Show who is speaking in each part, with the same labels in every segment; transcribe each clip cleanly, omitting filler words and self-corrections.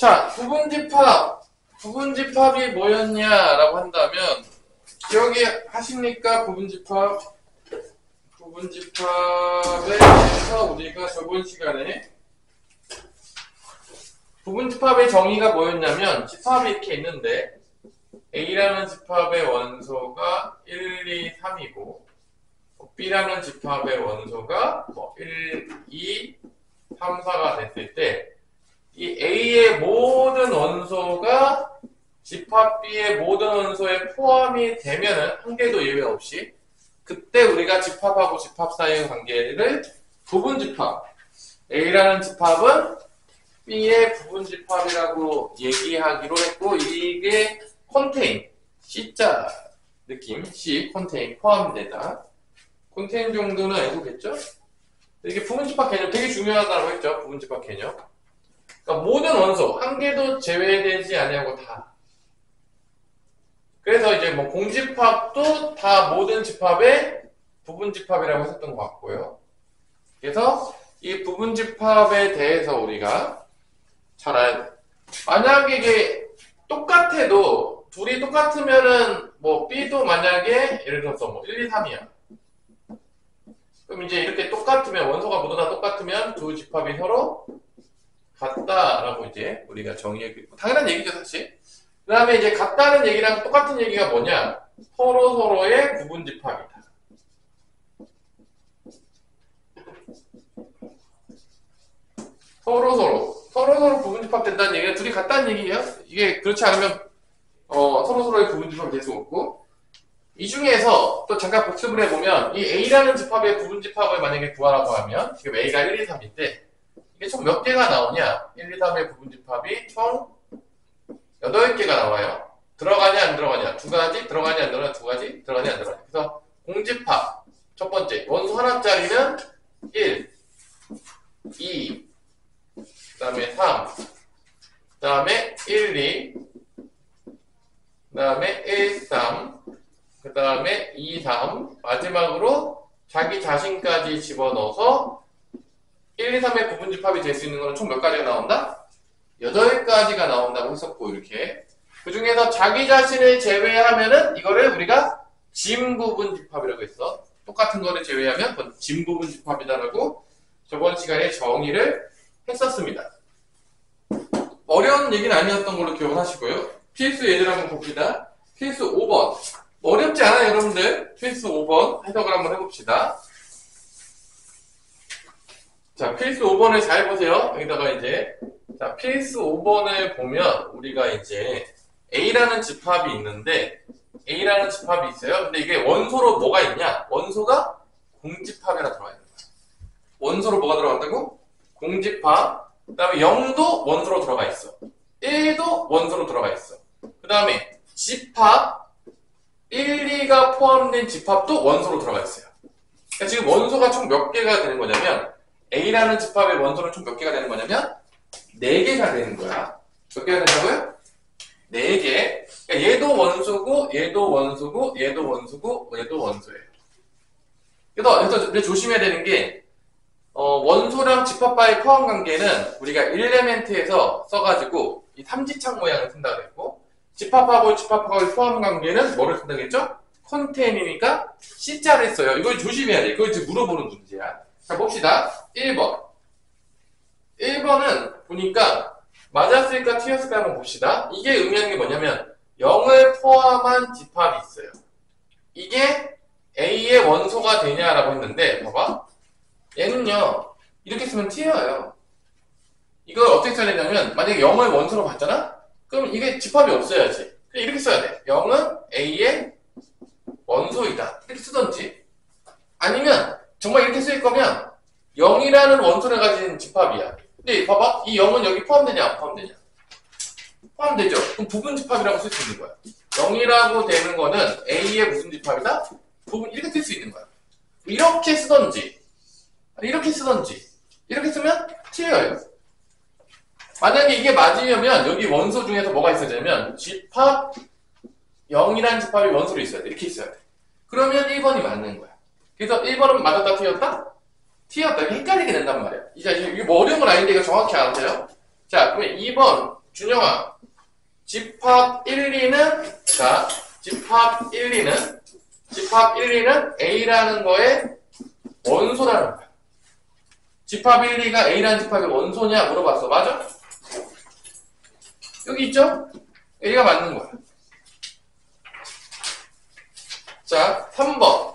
Speaker 1: 자, 부분집합이 뭐였냐라고 한다면, 기억이 하십니까? 부분집합에 대해서 우리가 저번 시간에 부분집합의 정의가 뭐였냐면, 집합이 이렇게 있는데, A라는 집합의 원소가 1, 2, 3이고, B라는 집합의 원소가 1, 2, 3, 4가 됐을 때, 이 A의 모든 원소가 집합 B의 모든 원소에 포함이 되면은 한 개도 예외 없이 그때 우리가 집합하고 집합 사이의 관계를 부분집합, A라는 집합은 B의 부분집합이라고 얘기하기로 했고, 이게 contain, C자 느낌, C, contain, 포함되다. contain 정도는 알고겠죠? 이게 부분집합 개념 되게 중요하다고 했죠. 부분집합 개념. 그러니까 모든 원소, 한 개도 제외되지 아니하고 다. 그래서 이제 뭐 공집합도 다 모든 집합의 부분집합이라고 했었던 것 같고요. 그래서 이 부분집합에 대해서 우리가 잘 알아야 돼. 만약에 이게 똑같아도, 둘이 똑같으면은 뭐 B도 만약에 예를 들어서 뭐 1, 2, 3이야. 그럼 이제 이렇게 똑같으면, 원소가 모두 다 똑같으면 두 집합이 서로 같다라고 이제 우리가 정의했고, 당연한 얘기죠, 사실. 그 다음에 이제 같다는 얘기랑 똑같은 얘기가 뭐냐? 서로서로의 부분집합이다. 서로서로 부분집합 된다는 얘기가 둘이 같다는 얘기예요. 이게 그렇지 않으면 서로서로의 부분집합이 될 수 없고, 이 중에서 또 잠깐 복습을 해보면 이 A라는 집합의 부분집합을 만약에 구하라고 하면 지금 A가 1, 2, 3인데 이게 총 몇 개가 나오냐? 1, 2, 3의 부분집합이 총 8개가 나와요. 들어가냐 안 들어가냐? 두 가지, 들어가냐 안 들어가냐? 두 가지, 들어가냐 안 들어가냐? 그래서 공집합 첫 번째, 원소 하나짜리는 1, 2, 그 다음에 3, 그 다음에 1, 2, 그 다음에 1, 3, 그 다음에 2, 3, 마지막으로 자기 자신까지 집어넣어서 1, 2, 3의 부분집합이 될 수 있는 거는 총 몇 가지가 나온다? 8가지가 나온다고 했었고, 이렇게. 그 중에서 자기 자신을 제외하면은 이거를 우리가 진부분집합이라고 했어. 똑같은 거를 제외하면 그건 진부분집합이다라고 저번 시간에 정의를 했었습니다. 어려운 얘기는 아니었던 걸로 기억하시고요. 필수 예제를 한번 봅시다. 필수 5번. 어렵지 않아요, 여러분들. 필수 5번 해석을 한번 해봅시다. 자, 필수 5번을 잘 보세요. 여기다가 이제, 자, 필수 5번을 보면, 우리가 이제, A라는 집합이 있는데, A라는 집합이 있어요. 근데 이게 원소로 뭐가 있냐? 원소가 공집합이라 들어가 있는 거야. 원소로 뭐가 들어간다고? 공집합. 그 다음에 0도 원소로 들어가 있어. 1도 원소로 들어가 있어. 그 다음에 집합, 1, 2가 포함된 집합도 원소로 들어가 있어요. 그러니까 지금 원소가 총 몇 개가 되는 거냐면, A라는 집합의 원소는 총 몇 개가 되는 거냐면 4개가 되는 거야. 몇 개가 된다고요? 4개. 그러니까 얘도 원소고, 얘도 원소고, 얘도 원소고, 얘도 원소예요. 그래서 조심해야 되는 게 원소랑 집합과의 포함 관계는 우리가 일레멘트에서 써가지고 이 삼지창 모양을 쓴다고 했고, 집합하고 집합하고의 포함 관계는 뭐를 쓴다고 했죠? 컨테인이니까 C자를 써요. 이걸 조심해야 돼. 이걸 지금 물어보는 문제야. 자, 봅시다. 1번. 1번은 보니까 맞았을까 틀렸을까 한번 봅시다. 이게 의미하는 게 뭐냐면 0을 포함한 집합이 있어요. 이게 A의 원소가 되냐라고 했는데, 봐봐. 얘는요, 이렇게 쓰면 T예요. 이걸 어떻게 써야 되냐면, 만약에 0을 원소로 봤잖아? 그럼 이게 집합이 없어야지. 이렇게 써야 돼. 0은 A의 원소이다. 이렇게 쓰던지. 아니면 정말 이렇게 쓸 거면 0이라는 원소를 가진 집합이야. 근데 봐봐. 이 0은 여기 포함되냐 안 포함되냐? 포함되죠. 그럼 부분집합이라고 쓸 수 있는 거야. 0이라고 되는 거는 A의 무슨 집합이다? 부분 이렇게 쓸 수 있는 거야. 이렇게 쓰던지 이렇게 쓰던지 이렇게 쓰면 T예요. 만약에 이게 맞으려면 여기 원소 중에서 뭐가 있어야 되냐면 집합 0이라는 집합이 원소로 있어야 돼. 이렇게 있어야 돼. 그러면 1번이 맞는 거야. 그래서 1번은 맞았다 틀렸다? 틀렸다. 이렇게 헷갈리게 된단 말이야. 이제 이게 뭐 어려운 건 아닌데 이거 정확히 알아서요. 자, 그러면 2번 준영아, 집합 1, 2는, 자, 집합 1, 2는 A라는 거의 원소라는 거야. 집합 1, 2가 A라는 집합의 원소냐 물어봤어. 맞아? 여기 있죠? A가 맞는 거야. 자, 3번.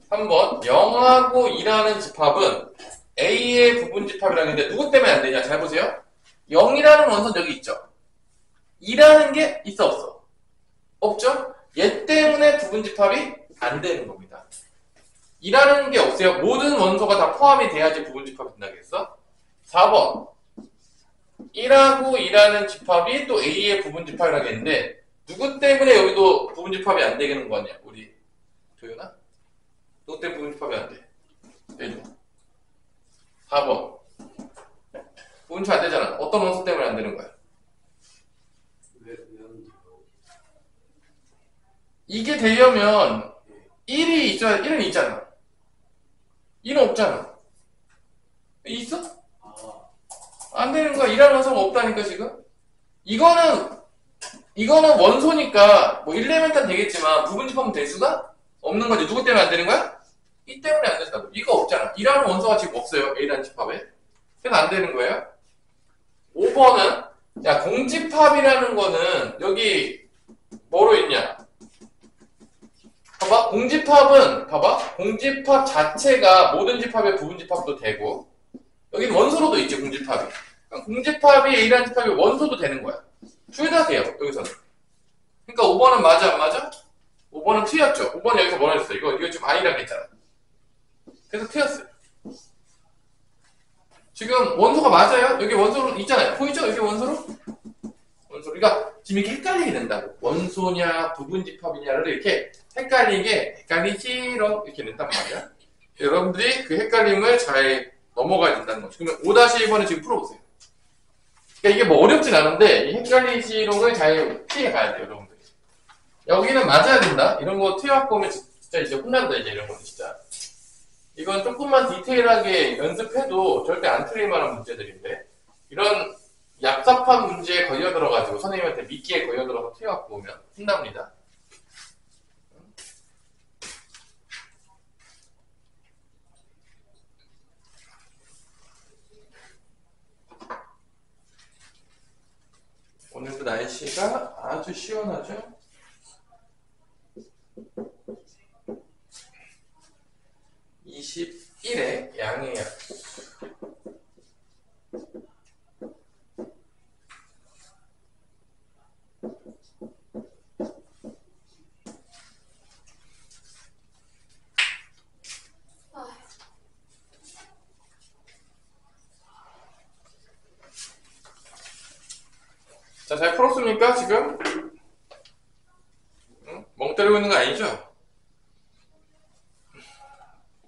Speaker 1: 0하고 2라는 집합은 A의 부분 집합이라는 게 누구 때문에 안 되냐? 잘 보세요. 0이라는 원소는 여기 있죠? 2라는 게 있어, 없어? 없죠? 얘 때문에 부분 집합이 안 되는 겁니다. 2라는 게 없어요. 모든 원소가 다 포함이 돼야지 부분 집합이 된다겠어? 4번. 1하고 2라는 집합이 또 A의 부분 집합이라고 했는데 누구 때문에 여기도 부분 집합이 안 되는 거 아니야? 우리 도윤아? 누구 때문에 부분 집합이 안 돼? 해줘. 4번. 부분 집합 안 되잖아. 어떤 원소 때문에 안 되는 거야? 이게 되려면 1이 있어야 1은 있잖아. 2는 없잖아. 있어? 안 되는 거야. 2라는 원소가 없다니까 지금. 이거는 원소니까 뭐 1레멘트는 되겠지만 부분 집합은 될 수가 없는 거지. 누구 때문에 안 되는 거야? 이 때문에 안 된다고. 이거 없잖아. 2라는 원소가 지금 없어요. A라는 집합에. 그래서 안 되는 거예요. 5번은 야, 공집합이라는 거는 여기 뭐로 있냐? 봐봐. 공집합 자체가 모든 집합의 부분 집합도 되고 여기는 원소로도 있지, 공집합이. 그러니까 공집합이 A라는 집합이 원소도 되는 거야. 둘 다 돼요, 여기서는. 그러니까 5번은 맞아, 안 맞아? 5번은 틀렸죠. 5번 여기서 뭐라 했어? 이거 지금 아니라고 했잖아. 그래서 틀렸어요. 지금 원소가 맞아요? 여기 원소로 있잖아요. 보이죠? 여기 원소로? 그러니까 지금 이렇게 헷갈리게 된다고. 원소냐, 부분 집합이냐를 이렇게 헷갈리지로 이렇게 낸단 말이야. 여러분들이 그 헷갈림을 잘 넘어가야 된다는 거죠. 그러면 5-1번을 지금 풀어보세요. 그러니까 이게 뭐 어렵진 않은데 이 헷갈리지롱을 잘 피해가야 돼요, 여러분들이. 여기는 맞아야 된다. 이런 거 틀려갖고 오면 진짜 이제 혼난다, 이제 이런 거는 진짜. 이건 조금만 디테일하게 연습해도 절대 안 틀릴 만한 문제들인데 이런 얍삽한 문제에 걸려들어가지고 선생님한테 미끼에 걸려들어서 틀려갖고 오면 혼납니다. 오늘도 날씨가 아주 시원하죠? (21회) 양해야. 자, 잘 풀었습니까, 지금? 응? 멍 때리고 있는 거 아니죠?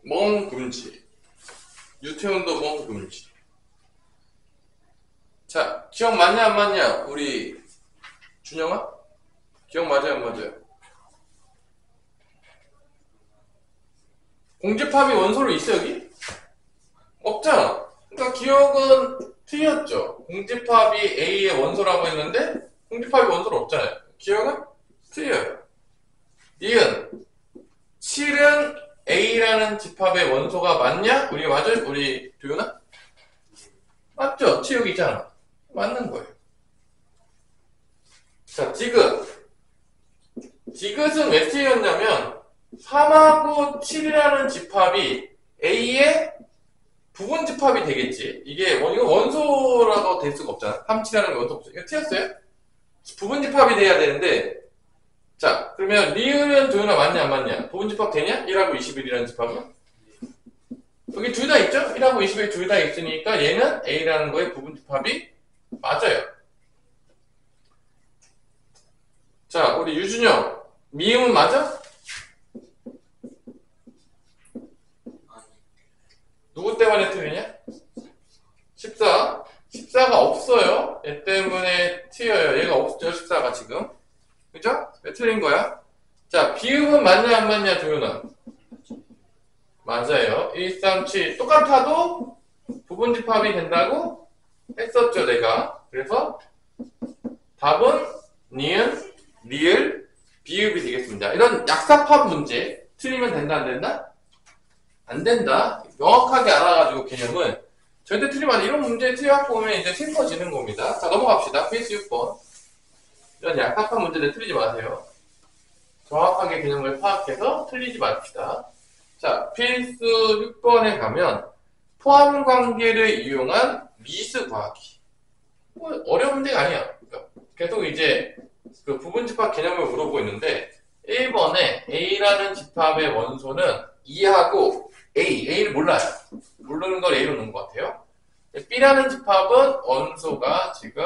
Speaker 1: 멍 금지. 유태원도 멍 금지. 자, 기억 맞냐, 안 맞냐? 우리, 준영아? 기억 맞아요, 안 맞아요? 공집합이 원소로 있어, 여기? 없잖아. 그러니까 기억은 틀렸죠. 공집합이 A의 원소라고 했는데 공집합이 원소로 없잖아요. 기억은 틀려요. 니은 7은 A라는 집합의 원소가 맞냐? 우리가 맞아요? 우리 도윤아? 맞죠? 7 여기 있잖아. 맞는 거예요. 자, 디귿. 디귿은 왜 틀렸냐면 3하고 7이라는 집합이 A의 부분 집합이 되겠지. 이거 원소라고 될 수가 없잖아. 3, 7이라는 게 원소 없어. 이거 틀렸어요? 부분 집합이 돼야 되는데, 자, 그러면 리을은 도윤아 맞냐, 안 맞냐? 부분 집합 되냐? 1하고 21이라는 집합은? 여기 둘 다 있죠? 1하고 21 둘 다 있으니까 얘는 A라는 거의 부분 집합이 맞아요. 자, 우리 유준영. 미음은 맞아? 누구 때문에 틀리냐? 14. 14가 없어요. 얘 때문에 튀어요. 얘가 없죠, 14가 지금. 그죠? 왜 틀린 거야? 자, 비음은 맞냐, 안 맞냐, 도윤아? 맞아요. 1, 3, 7. 똑같아도 부분 집합이 된다고? 했었죠, 내가. 그래서 답은 니은, 리을, 비읍이 되겠습니다. 이런 약사팝 문제 틀리면 된다, 안 된다? 안 된다. 명확하게 알아가지고 개념은 절대 틀리면 안 돼. 이런 문제 틀려갖고 오면 이제 슬퍼지는 겁니다. 자, 넘어갑시다. 페이스 6번. 이런 약사팝 문제들 틀리지 마세요. 정확하게 개념을 파악해서 틀리지 맙시다. 자, 필수 6번에 가면 포함 관계를 이용한 미수 구하기. 뭐 어려운 문제가 아니야. 그러니까 계속 이제 그 부분 집합 개념을 물어보고 있는데 1번에 A라는 집합의 원소는 2하고 A를 몰라요. 모르는 걸 A로 넣은 것 같아요. B라는 집합은 원소가 지금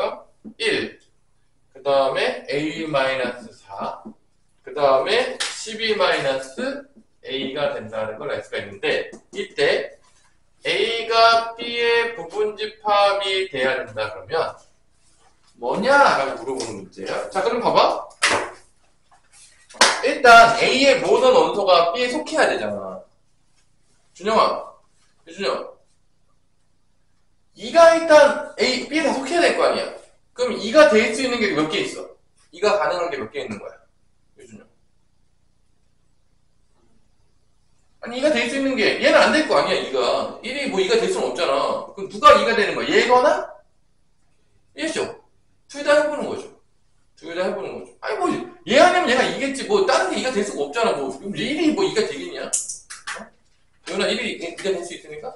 Speaker 1: 1, 그 다음에 A-4, 그 다음에 12-A가 된다는 걸 알 수가 있는데 이때 A가 B의 부분집합이 돼야 된다 그러면 뭐냐라고 물어보는 문제예요. 자, 그럼 봐봐. 일단 A의 모든 원소가 B에 속해야 되잖아. 준영아, 유준영, 2가 일단 B에 다 속해야 될 거 아니야. 그럼 2가 될 수 있는 게 몇 개 있어? 2가 가능한 게 몇 개 있는 거야, 유준영? 아니 2가 될 수 있는 게 얘는 안 될 거 아니야. 2가 1이 뭐 2가 될 수는 없잖아. 그럼 누가 2가 되는 거야? 얘거나 얘죠. 둘 다 해보는 거죠. 둘 다 해보는 거죠. 아니 뭐 얘 아니면 얘가 이겠지. 뭐 다른 게 2가 될 수가 없잖아. 뭐 1이 뭐 2가 되겠냐? 요나 1이 2가 될 수 있으니까.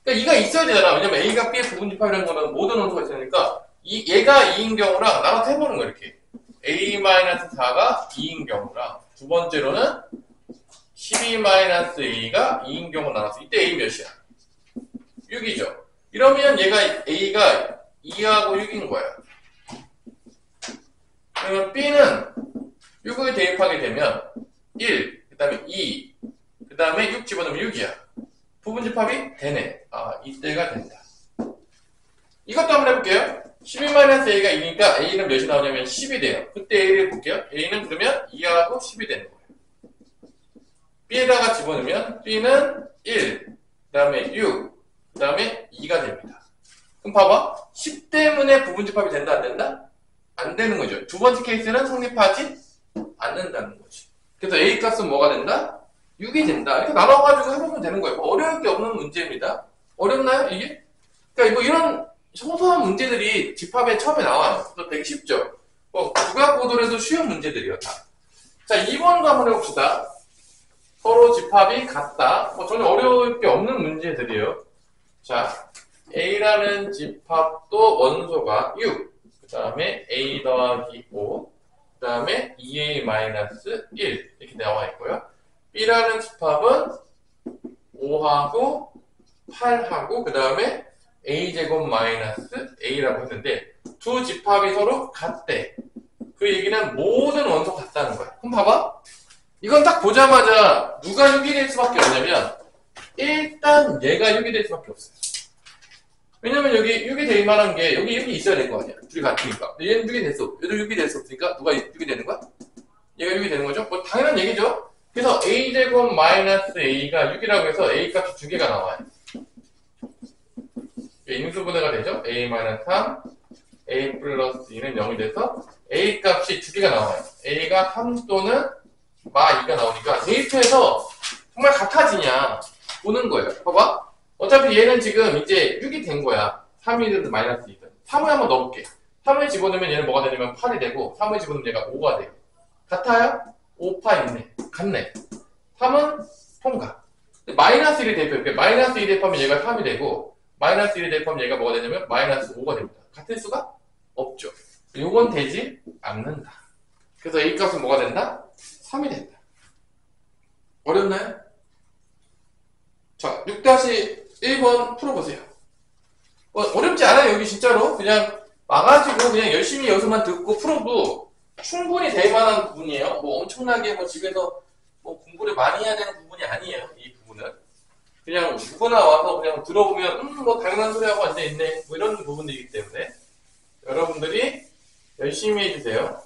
Speaker 1: 그러니까 2가 있어야 되잖아. 왜냐면 A가 B의 부분집합이라는 거는 모든 원소가 있으니까 얘가 2인 경우랑 나눠서 해보는 거야. 이렇게 A-4가 2인 경우랑 두 번째로는 12-A가 2인 경우 나눠서 이때 A 몇이야? 6이죠. 이러면 얘가 A가 2하고 6인 거야. 그러면 B는 6을 대입하게 되면 1, 그 다음에 2, 그 다음에 6 집어넣으면 6이야. 부분집합이 되네. 아, 이때가 된다. 이것도 한번 해볼게요. 12-A가 2니까 A는 몇이 나오냐면 10이 돼요. 그때 A를 볼게요. A는 그러면 2하고 10이 되는 거예요. B에다가 집어넣으면 B는 1, 그 다음에 6, 그 다음에 2가 됩니다. 그럼 봐봐. 10 때문에 부분집합이 된다, 안 된다? 안 되는 거죠. 두 번째 케이스는 성립하지 않는다는 거지. 그래서 A 값은 뭐가 된다? 6이 된다. 이렇게 나눠가지고 해보면 되는 거예요. 뭐 어려울 게 없는 문제입니다. 어렵나요, 이게? 그러니까 뭐 이런 소소한 문제들이 집합에 처음에 나와요. 그래서 되게 쉽죠. 뭐 누가 보더라도 쉬운 문제들이요, 다. 자, 2번도 한번 해봅시다. 서로 집합이 같다. 뭐 전혀 어려울 게 없는 문제들이에요. 자, A라는 집합도 원소가 6, 그 다음에 A 더하기 5, 그 다음에 2A-1 이렇게 나와 있고요. B라는 집합은 5하고 8하고 그 다음에 A제곱 마이너스 A라고 했는데 두 집합이 서로 같대. 그 얘기는 모든 원소 같다는 거야. 그럼 봐봐. 이건 딱 보자마자 누가 6이 될 수밖에 없냐면 일단 얘가 6이 될 수밖에 없어요. 왜냐면 여기 6이 될 만한 게 여기 6이 있어야 될 거 아니야. 둘이 같으니까. 얘는 6이 됐어. 얘도 6이 될 수 없으니까 누가 6이 되는 거야? 얘가 6이 되는 거죠? 뭐 당연한 얘기죠. 그래서 A제곱 마이너스 A가 6이라고 해서 A 값이 두 개가 나와요. 인수분해가 되죠? A-3, A 플러스 2는 0이 돼서 A 값이 두 개가 나와요. A가 3 또는 마 2가 나오니까 대입해서 정말 같아지냐 보는 거예요. 봐봐. 어차피 얘는 지금 이제 6이 된 거야. 3이든 마이너스 2든. 3을 한번 넣어볼게. 3을 집어넣으면 얘는 뭐가 되냐면 8이 되고 3을 집어넣으면 얘가 5가 돼요. 같아요? 5파 있네. 같네. 3은 통과. 마이너스 1이 대입해. 마이너스 1이 대입하면 얘가 3이 되고 마이너스 1이 대입하면 얘가 뭐가 되냐면 마이너스 5가 됩니다. 같을 수가 없죠. 요건 되지 않는다. 그래서 A 값은 뭐가 된다? 3이 된다. 어렵나요? 자, 6-1번 풀어보세요. 어렵지 않아요, 여기 진짜로. 그냥 와가지고 그냥 열심히 여기서만 듣고 풀어도 충분히 될 만한 부분이에요. 뭐 엄청나게 뭐 집에서 뭐 공부를 많이 해야 되는 부분이 아니에요, 이 부분은. 그냥 누구나 와서 그냥 들어보면, 뭐 당연한 소리하고 앉아있네. 뭐 이런 부분이기 때문에 여러분들이 열심히 해주세요.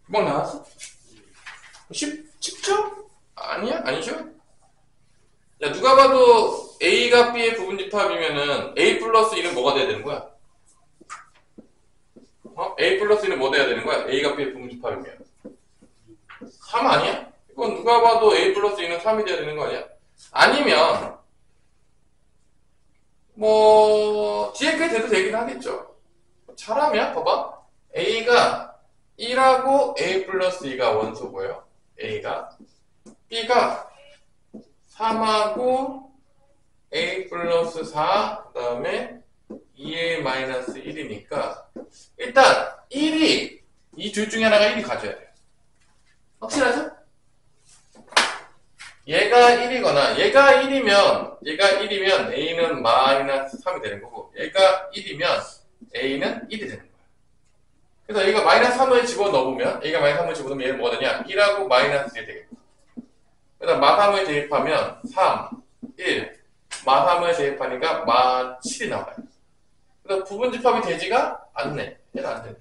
Speaker 1: 금방 나왔어? 쉽죠? 아니야? 아니죠? 야, 누가 봐도 A가 B의 부분집합이면은 A 플러스 1은 뭐가 돼야 되는 거야? A 플러스 1은 뭐 돼야 되는 거야? A가 B의 부분집합이면 3 아니야? 이건 누가 봐도 A 플러스 2는 3이 돼야 되는 거 아니야? 아니면 뭐 뒤에 꽤 돼도 되긴 하겠죠. 잘하면 봐봐, A가 1하고 A 플러스 2가 원소고요, A가 B가 3하고 A 플러스 4 그 다음에 2A 마이너스 1이니까 일단 1이 이 둘 중에 하나가 1이 가져야 돼요. 확실하죠? 얘가 1이거나 얘가 1이면 A는 마이너스 3이 되는 거고, 얘가 1이면 A는 1이 되는 거야. 그래서 A가 마이너스 3을 집어넣으면 A가 마이너스 3을 집어넣으면 얘는 뭐가 되냐? 1하고 마이너스 1이 되겠고, 그다음 마 3을 대입하면 3, 1, 마 3을 대입하니까 마 7이 나와요. 그래서 부분집합이 되지가 않네. 얘는 안 되네.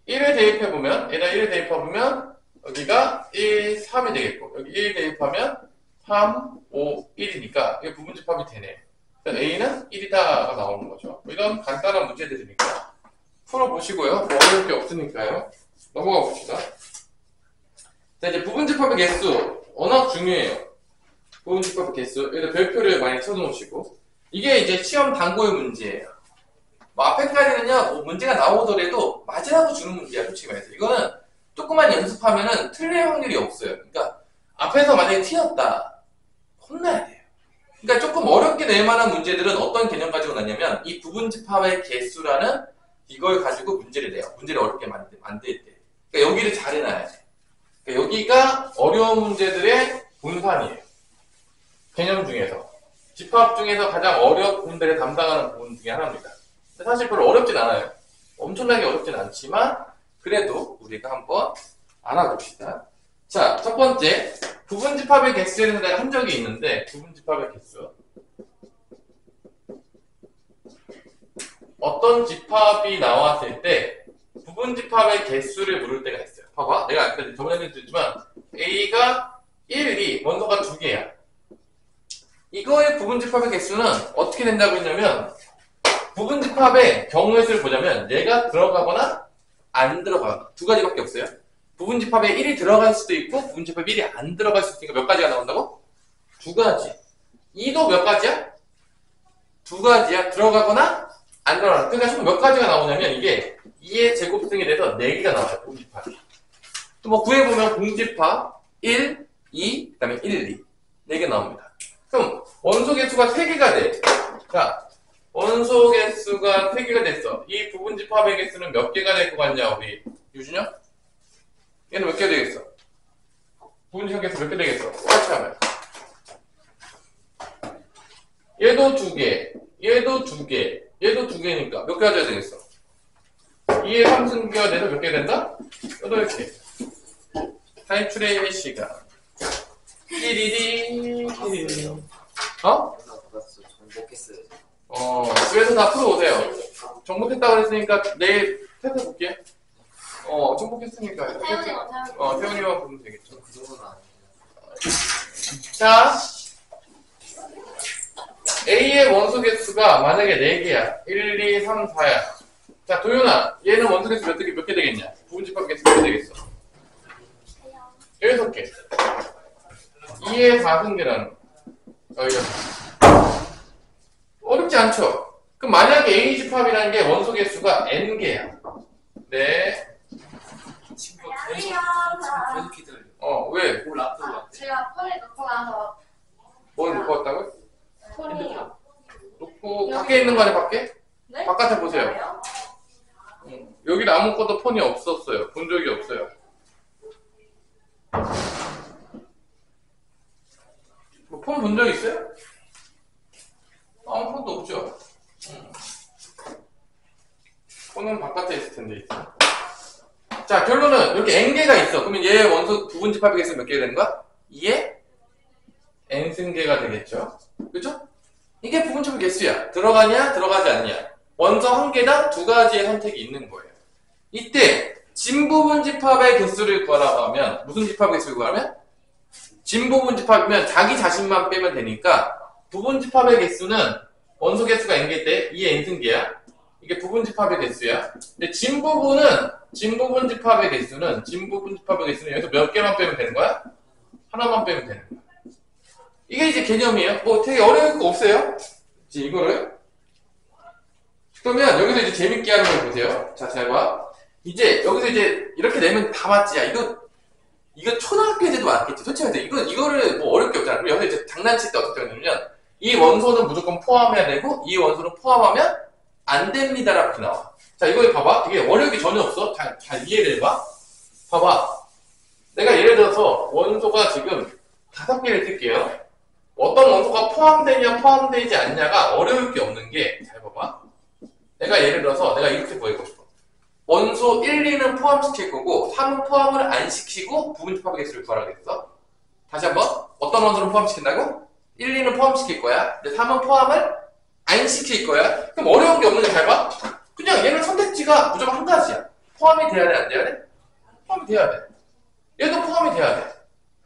Speaker 1: 1을 대입해보면, 얘가 1을 대입해보면 여기가 1, 3이 되겠고, 여기 1 대입하면 3, 5, 1이니까 이게 부분집합이 되네. 그래서 A는 1이다가 나오는 거죠. 이런 간단한 문제들이니까 풀어보시고요. 뭐 어려울 게 없으니까요. 넘어가 봅시다. 자, 이제 부분집합의 개수 워낙 중요해요. 부분집합의 개수. 여기다 별표를 많이 쳐놓으시고, 이게 이제 시험 당구의 문제예요. 뭐 앞에까지는요, 뭐 문제가 나오더라도 맞으라고 주는 문제야, 솔직히 말해서. 이거는 조금만 연습하면은 틀릴 확률이 없어요. 그러니까 앞에서 만약에 틀렸다, 혼나야 돼요. 그러니까 조금 어렵게 낼 만한 문제들은 어떤 개념 가지고 났냐면, 이 부분집합의 개수라는 이걸 가지고 문제를 내요. 문제를 어렵게 만들 때. 그러니까 여기를 잘 해놔야 돼. 그러니까 여기가 어려운 문제들의 본산이에요. 개념 중에서. 집합 중에서 가장 어려운 부분들을 담당하는 부분 중에 하나입니다. 사실 별로 어렵진 않아요. 엄청나게 어렵진 않지만 그래도 우리가 한번 알아봅시다. 자, 첫 번째, 부분집합의 개수에 대해서 내가 한 적이 있는데, 부분집합의 개수. 어떤 집합이 나왔을 때 부분집합의 개수를 물을 때가 있어요. 봐봐, 내가 아까 저번에도 했지만 A가 1, 2, 원소가 2개야. 이거의 부분집합의 개수는 어떻게 된다고 했냐면, 부분집합의 경우의 수를 보자면 얘가 들어가거나 안 들어가거나 두 가지밖에 없어요. 부분집합에 1이 들어갈 수도 있고 부분집합에 1이 안 들어갈 수도 있으니까 몇 가지가 나온다고? 두 가지. 2도 몇 가지야? 두 가지야. 들어가거나 안 들어가거나. 그러니까 총 몇 가지가 나오냐면 이게 2의 제곱승에 대해서 4개가 나와요. 부분집합이. 또 뭐 구해보면 공집합 1, 2, 그 다음에 1, 2 4개 나옵니다. 그럼 원소 개수가 3개가 돼. 자, 원소 개수가 3개가 됐어. 이 부분집합의 개수는 몇 개가 될 것 같냐, 우리 유준혁? 얘는 몇 개 되겠어? 부분집합 개수 몇 개 되겠어? 똑같이 하면. 얘도 2개, 얘도 2개, 얘도 2개니까 몇 개 가져야 되겠어? 2의 3승비가 돼서 몇 개 된다? 8개. 탈출의 시간. 띠리리, 띠리리. 어? 집에서 다 풀어오세요. 정복했다고 그랬으니까 내일 테스트 볼게. 정복했으니까. 태훈이만 보면 되겠죠. 자, A의 원소 개수가 만약에 4개야. 1, 2, 3, 4야. 자, 도윤아, 얘는 원소 개수 몇 개 되겠냐? 부분집합 개수 몇 개 되겠어? 6개. 2의 4승계라는 거. 어렵지 않죠? 그럼 만약에 A 집합이라는 게 원소 개수가 N개야. 네. 왜?
Speaker 2: 제가 폴에 넣고 나서
Speaker 1: 뭘 놓고 왔다고요?
Speaker 2: 폴이
Speaker 1: 놓고 밖에 있는 거 아니야, 밖에?
Speaker 2: 네?
Speaker 1: 바깥에 보세요. 여기 아무것도 폰이 없었어요. 본 적이 없어요. 폰 본 적 있어요? 아무 폰도 없죠? 폰은 바깥에 있을 텐데 있어. 자, 결론은 이렇게 n개가 있어. 그러면 얘 원소 부분집합의 개수 몇 개가 되는 거야? 2의 n승계가 되겠죠. 그죠? 이게 부분집합 개수야. 들어가냐, 들어가지 않냐. 원소 한 개당 두 가지의 선택이 있는 거예요. 이때 진부분 집합의 개수를 구하라고 하면 무슨 집합의 개수를 구하면? 진부분 집합이면 자기 자신만 빼면 되니까 부분 집합의 개수는 원소 개수가 n개 때 2의 n승계야. 이게 부분 집합의 개수야. 근데 진부분 집합의 개수는 여기서 몇 개만 빼면 되는 거야? 하나만 빼면 되는 거야. 이게 이제 개념이에요. 뭐 되게 어려울 거 없어요. 이제 이거를 그러면 여기서 이제 재밌게 하는 걸 보세요. 자, 잘 봐. 이제 여기서 이제 이렇게 내면 다 맞지. 야, 이거 초등학교 애들도 맞겠지. 솔직히 이거를 뭐 어렵게 없잖아. 그리고 여기서 이제 장난칠 때 어떻게 하냐면 이 원소는 무조건 포함해야 되고 이 원소는 포함하면 안 됩니다라고 이렇게 나와. 자, 이거 봐봐. 이게 어려움이 전혀 없어. 잘 이해를 해봐. 봐봐. 내가 예를 들어서 원소가 지금 5개를 쓸게요. 어떤 원소가 포함되냐 포함되지 않냐가 어려울 게 없는 게 잘 봐봐. 내가 예를 들어서 내가 이렇게 보이고 싶어. 원소 1, 2는 포함시킬 거고 3은 포함을 안 시키고 부분 집합의 개수를 구하라겠어. 다시 한번. 어떤 원소는 포함시킨다고? 1, 2는 포함시킬 거야. 근데 3은 포함을 안 시킬 거야. 그럼 어려운 게 없는 게 잘 봐. 그냥 얘는 선택지가 무조건 한 가지야. 포함이 돼야 돼, 안 돼야 돼? 포함이 돼야 돼. 얘도 포함이 돼야 돼.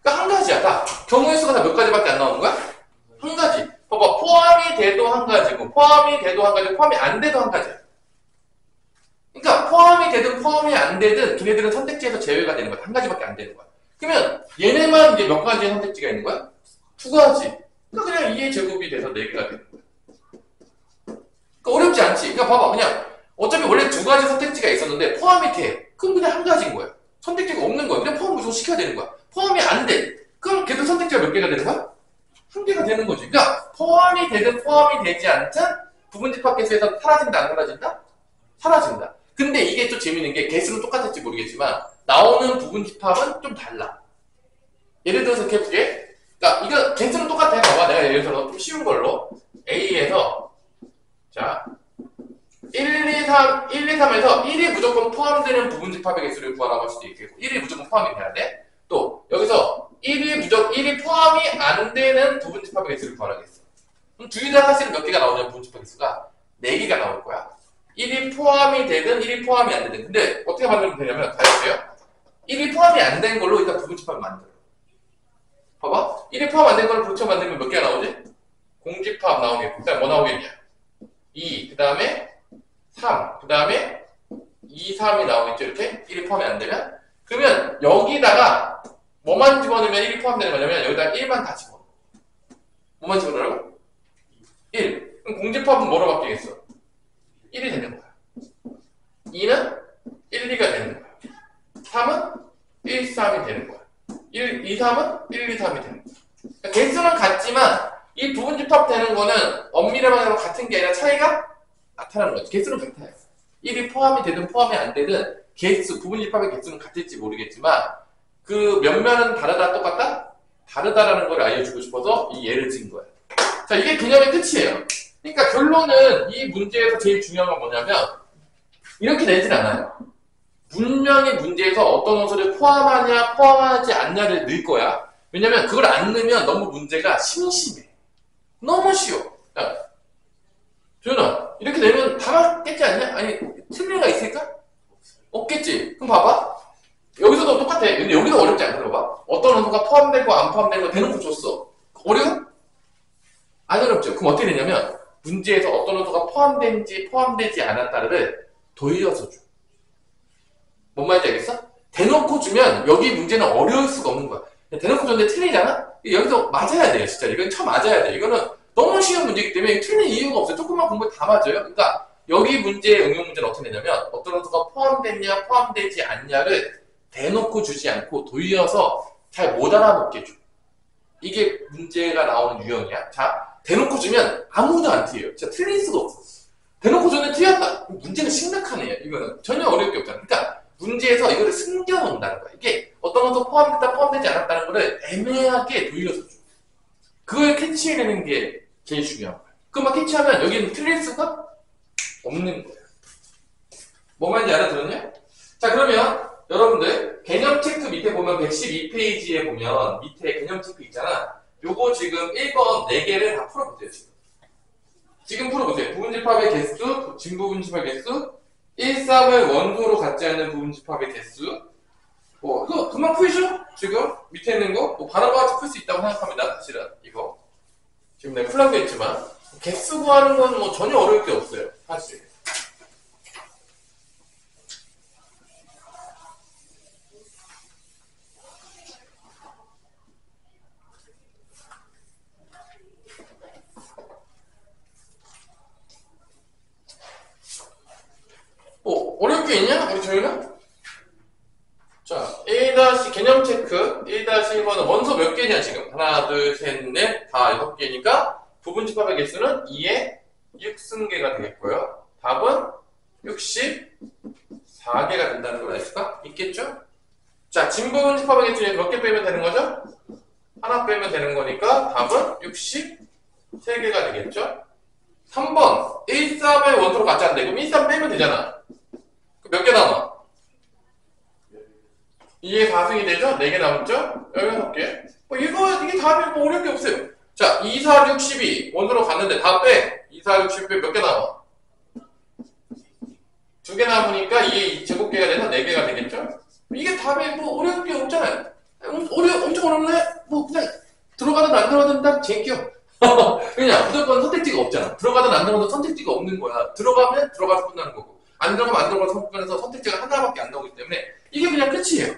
Speaker 1: 그러니까 한 가지야. 다 경우의 수가 다 몇 가지밖에 안 나오는 거야? 한 가지. 봐봐. 포함이 돼도 한 가지고 포함이 돼도 한 가지고 포함이 안 돼도 한 가지야. 그러니까 포함이 되든 포함이 안 되든 걔네들은 선택지에서 제외가 되는 거야. 한 가지밖에 안 되는 거야. 그러면 얘네만 이제 몇 가지의 선택지가 있는 거야? 2가지. 그러니까 그냥 2의 제곱이 돼서 4개가 되는 거야. 그러니까 어렵지 않지. 그러니까 봐봐. 그냥 어차피 원래 2가지 선택지가 있었는데 포함이 돼. 그럼 그냥 한 가지인 거야. 선택지가 없는 거야. 그냥 포함 무조건 시켜야 되는 거야. 포함이 안 돼. 그럼 걔도 선택지가 몇 개가 되는 거야? 1개가 되는 거지. 그러니까 포함이 되든 포함이 되지 않든 부분 집합 개수에서 사라진다 안 사라진다? 사라진다. 근데 이게 또 재밌는 게 개수는 똑같을지 모르겠지만 나오는 부분 집합은 좀 달라. 예를 들어서 이렇게 해볼게. 그러니까 이거 개수는 똑같아. 봐봐. 내가 예를 들어서 좀 쉬운 걸로 A에서 자 1, 2, 3에서 1이 무조건 포함되는 부분 집합의 개수를 구하라고 할 수도 있겠고 1이 무조건 포함이 돼야 돼. 또 여기서 1이 포함이 안 되는 부분 집합의 개수를 구하라겠어. 그럼 둘 다 사실은 몇 개가 나오냐면 부분 집합 개수가 4개가 나올 거야. 1이 포함이 되든 1이 포함이 안 되든. 근데 어떻게 만들면 되냐면 다 해볼게요. 1이 포함이 안 된 걸로 일단 부분 집합을 만들어. 봐봐. 1이 포함 안 된 걸로 부분 집합 만들면 몇 개가 나오지? 공집합 나오겠고. 그 다음에 뭐 나오겠냐? 2, 그 다음에 3, 그 다음에 2, 3이 나오겠죠. 이렇게 1이 포함이 안 되면. 그러면 여기다가 뭐만 집어넣으면 1이 포함되는 거냐면 여기다가 1만 다 집어넣어. 뭐만 집어넣으라고? 1. 그럼 공집합은 뭐로 바뀌겠어? 1이 되는 거야. 2는 1, 2가 되는 거야. 3은 1, 3이 되는 거야. 1, 2, 3은 1, 2, 3이 되는 거야. 그러니까 개수는 같지만 이 부분 집합되는 거는 엄밀한 말로 같은 게 아니라 차이가 나타나는 거지. 개수는 같아요. 1이 포함이 되든 포함이 안 되든 개수, 부분 집합의 개수는 같을지 모르겠지만 그 면면은 다르다 똑같다? 다르다라는 걸 알려주고 싶어서 이 예를 든 거야. 자, 이게 개념의 끝이에요. 그러니까 결론은 이 문제에서 제일 중요한 건 뭐냐면 이렇게 내진 않아요. 분명히 문제에서 어떤 원소를 포함하냐 포함하지 않냐를 넣을 거야. 왜냐면 그걸 안 넣으면 너무 문제가 심심해. 너무 쉬워. 야, 조연아, 이렇게 내면 다 맞겠지 않냐? 아니, 틀린 애가 있을까? 없겠지. 그럼 봐봐. 여기서도 똑같아. 근데 여기도 어렵지 않아. 들어봐. 어떤 원소가 포함되고 안 포함되는 거 대놓고 줬어. 어려워? 안 어렵죠. 그럼 어떻게 되냐면 문제에서 어떤 원소가 포함된지 포함되지 않았다를 돌려서 줘. 뭔 말인지 알겠어? 대놓고 주면 여기 문제는 어려울 수가 없는 거야. 대놓고 줬는데 틀리잖아? 여기서 맞아야 돼요. 진짜 이건 쳐 맞아야 돼. 이거는 너무 쉬운 문제이기 때문에 틀린 이유가 없어요. 조금만 공부 다 맞아요. 그러니까 여기 문제의 응용 문제는 어떻게 되냐면 어떤 원소가 포함됐냐 포함되지 않냐를 대놓고 주지 않고 돌려서 잘 못 알아먹게 줘. 이게 문제가 나오는 유형이야. 자, 대놓고 주면 아무도 안 틀려요. 진짜 틀릴 수가 없어. 대놓고 주면 틀렸다. 문제는 심각하네요. 이거는 전혀 어려울 게 없잖아. 그러니까 문제에서 이거를 숨겨놓는다는 거야. 이게 어떤 것도 포함됐다 포함되지 않았다는 거를 애매하게 돌려서 줘. 그걸 캐치해내는 게 제일 중요한 거야. 그만 캐치하면 여기는 틀릴 수가 없는 거야. 뭐 말인지 알아들었냐? 자, 그러면 여러분들 개념 체크 밑에 보면 112페이지에 보면 밑에 개념 체크 있잖아. 요거 지금 1번 4개를 다 풀어보세요. 지금 풀어보세요. 부분 집합의 개수, 진부분 집합의 개수, 1, 3을 원소로 갖지 않는 부분집합의 개수. 이거 금방 풀죠? 지금 밑에 있는 거 바로바로 풀 수 있다고 생각합니다. 사실은 이거 지금 내가 풀라고 했지만 개수 구하는 건 뭐 전혀 어려울 게 없어요. 사실. 어려울 게 있냐? 우리 저희는? 자, 개념 체크. 1-1번은 원소 몇 개냐, 지금? 하나, 둘, 셋, 넷, 다 6개니까 부분집합의 개수는 2의 6승계가 되겠고요. 답은 64개가 된다는 걸 알 수가 있겠죠? 자, 진부분집합의 개수는 몇 개 빼면 되는 거죠? 하나 빼면 되는 거니까 답은 63개가 되겠죠? 3번. 1, 3의 원소로 같지 않는데 그럼 1, 3 빼면 되잖아. 몇 개 남아? 2의 4승이 되죠? 4개 남았죠? 16개. 이게 답이 어려울 게 없어요. 자, 2, 4, 6, 12. 원소로 갔는데 다 빼. 2, 4, 6, 12 빼 몇 개 남아? 2개 남으니까 2의 제곱계가 돼서 4개가 되겠죠? 이게 답이 어려울 게 없잖아요. 엄청 어렵네? 그냥 들어가든 안 들어가든 딱 제껴. 그냥 무조건 선택지가 없잖아. 들어가든 안 들어가든 선택지가 없는 거야. 들어가면 들어가서 끝나는 거고. 안 들어가면 안 들어가서 끝나서 선택지가 하나밖에 안 나오기 때문에 이게 그냥 끝이에요.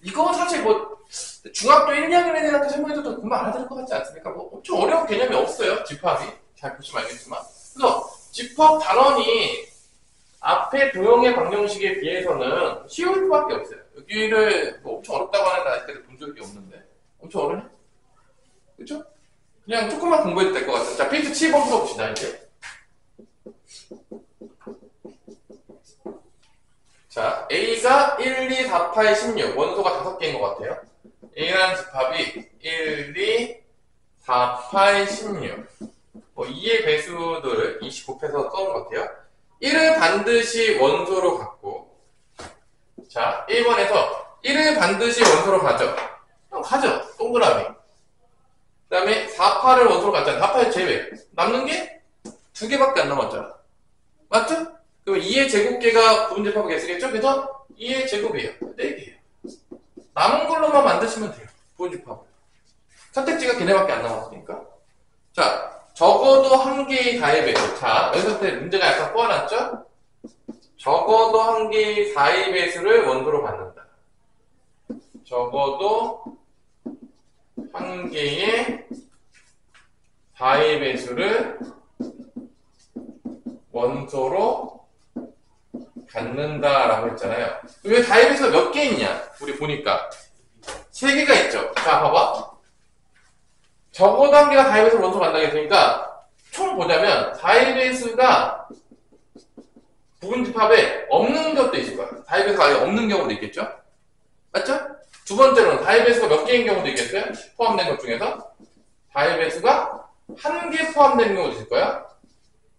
Speaker 1: 이거 사실 중학교 1, 2학년 애들한테 설명해도 금방 알아들을 것 같지 않습니까? 엄청 어려운 개념이 없어요, 집합이. 잘 보시면 알겠지만. 그래서 집합 단원이 앞에 도형의 방정식에 비해서는 쉬울 수밖에 없어요. 여기를 엄청 어렵다고 하는 아이들을 본 적이 없는데. 엄청 어려워? 그쵸? 그냥 조금만 공부해도 될 것 같아요. 자, 페이지 7번 풀어봅시다, 이제. 자, A가 1, 2, 4, 8, 16. 원소가 5개인 것 같아요. A라는 집합이 1, 2, 4, 8, 16. 2의 배수들을 20 곱해서 써온 것 같아요. 1을 반드시 원소로 갖고, 자, 1번에서 1을 반드시 원소로 가져. 가져. 동그라미. 그 다음에 4, 8을 원소로 갖잖아. 4, 8 제외. 남는 게 2개밖에 안 남았잖아. 맞죠? 그럼 2의 제곱계가 부분집합의 개수겠죠? 그래서 2의 제곱이에요. 4개예요. 남은 걸로만 만드시면 돼요. 부분집합을. 선택지가 걔네밖에 안 남았으니까. 자, 적어도 한 개의 다의 배수. 자, 여기서 문제가 약간 꼬아놨죠? 적어도 한 개의 4의 배수를 원소로 갖는다. 적어도 한 개의 4의 배수를 원소로 갖는다라고 했잖아요. 왜 4의 배수가 몇 개 있냐? 우리 보니까 3개가 있죠. 자, 봐봐. 적어도 한 개가 4의 배수를 원소로 갖는다고 했으니까 총 보자면 4의 배수가 부분집합에 없는 것도 있을 거야. 4의 배수가 아예 없는 경우도 있겠죠? 맞죠? 두 번째로는 4의 배수가 몇 개인 경우도 있겠어요? 포함된 것 중에서 4의 배수가 한 개 포함되는 경우도 있을 거야.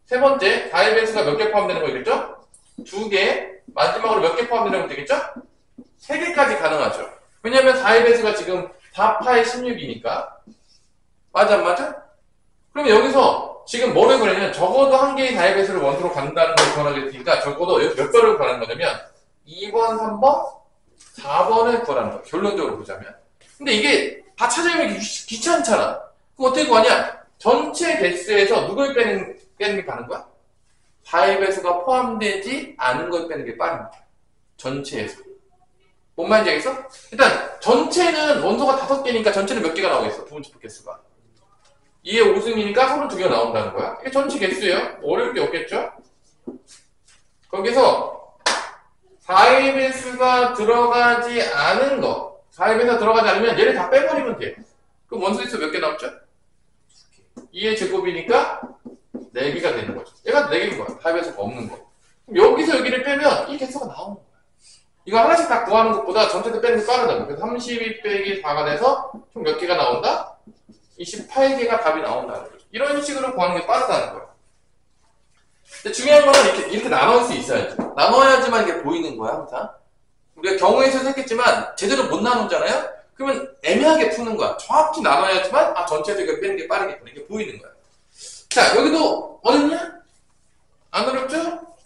Speaker 1: 세 번째, 4의 배수가 몇 개 포함되는 거겠죠? 2개, 마지막으로 몇 개 포함되는 것도 있겠죠? 3개까지 가능하죠. 왜냐면 4의 배수가 지금 4, 8, 16이니까. 맞아, 안 맞아? 그럼 여기서 지금 뭐를 구하냐면 적어도 한 개의 4의 배수를 원소로 갖는다는 걸 구하겠으니까 적어도 여기서 몇 번을 구하는 거냐면 2번, 3번, 4번을 구하는 거야. 결론적으로 보자면. 근데 이게 다 찾아내기 귀찮잖아. 그럼 어떻게 구하냐? 전체 개수에서 누굴 빼는 게 빠른 거야? 4의 배수가 포함되지 않은 걸 빼는 게 빠른 거야. 전체에서. 뭔 말인지 알겠어? 일단 전체는 원소가 5개니까 전체는 몇 개가 나오겠어? 부분집합 개수가. 2의 5승이니까 32개가 나온다는 거야. 이게 전체 개수예요. 어려울 게 없겠죠? 거기서 4의 배수가 들어가지 않은 거. 4의 배수가 들어가지 않으면 얘를 다 빼버리면 돼. 그럼 원소 개수 몇 개 남죠? 2의 제곱이니까 4개가 되는 거죠. 얘가 4개인 거야. 4의 배수가 없는 거. 그럼 여기서 여기를 빼면 이 개수가 나오는 거야. 이거 하나씩 다 구하는 것보다 전체도 빼는 게 빠르다고. 그래서 32 빼기 4가 돼서 총 몇 개가 나온다? 28개가 답이 나온다는 거죠. 이런 식으로 구하는 게 빠르다는 거야. 근데 중요한 거는 이렇게 나눠올 수 있어야지. 나눠야지만 이게 보이는 거야, 항상. 우리가 경우에서 했겠지만, 제대로 못 나누잖아요? 그러면 애매하게 푸는 거야. 정확히 나눠야지만, 전체도 이거 빼는 게 빠르겠구나. 이게 보이는 거야. 자, 여기도 어렵냐? 안 어렵죠?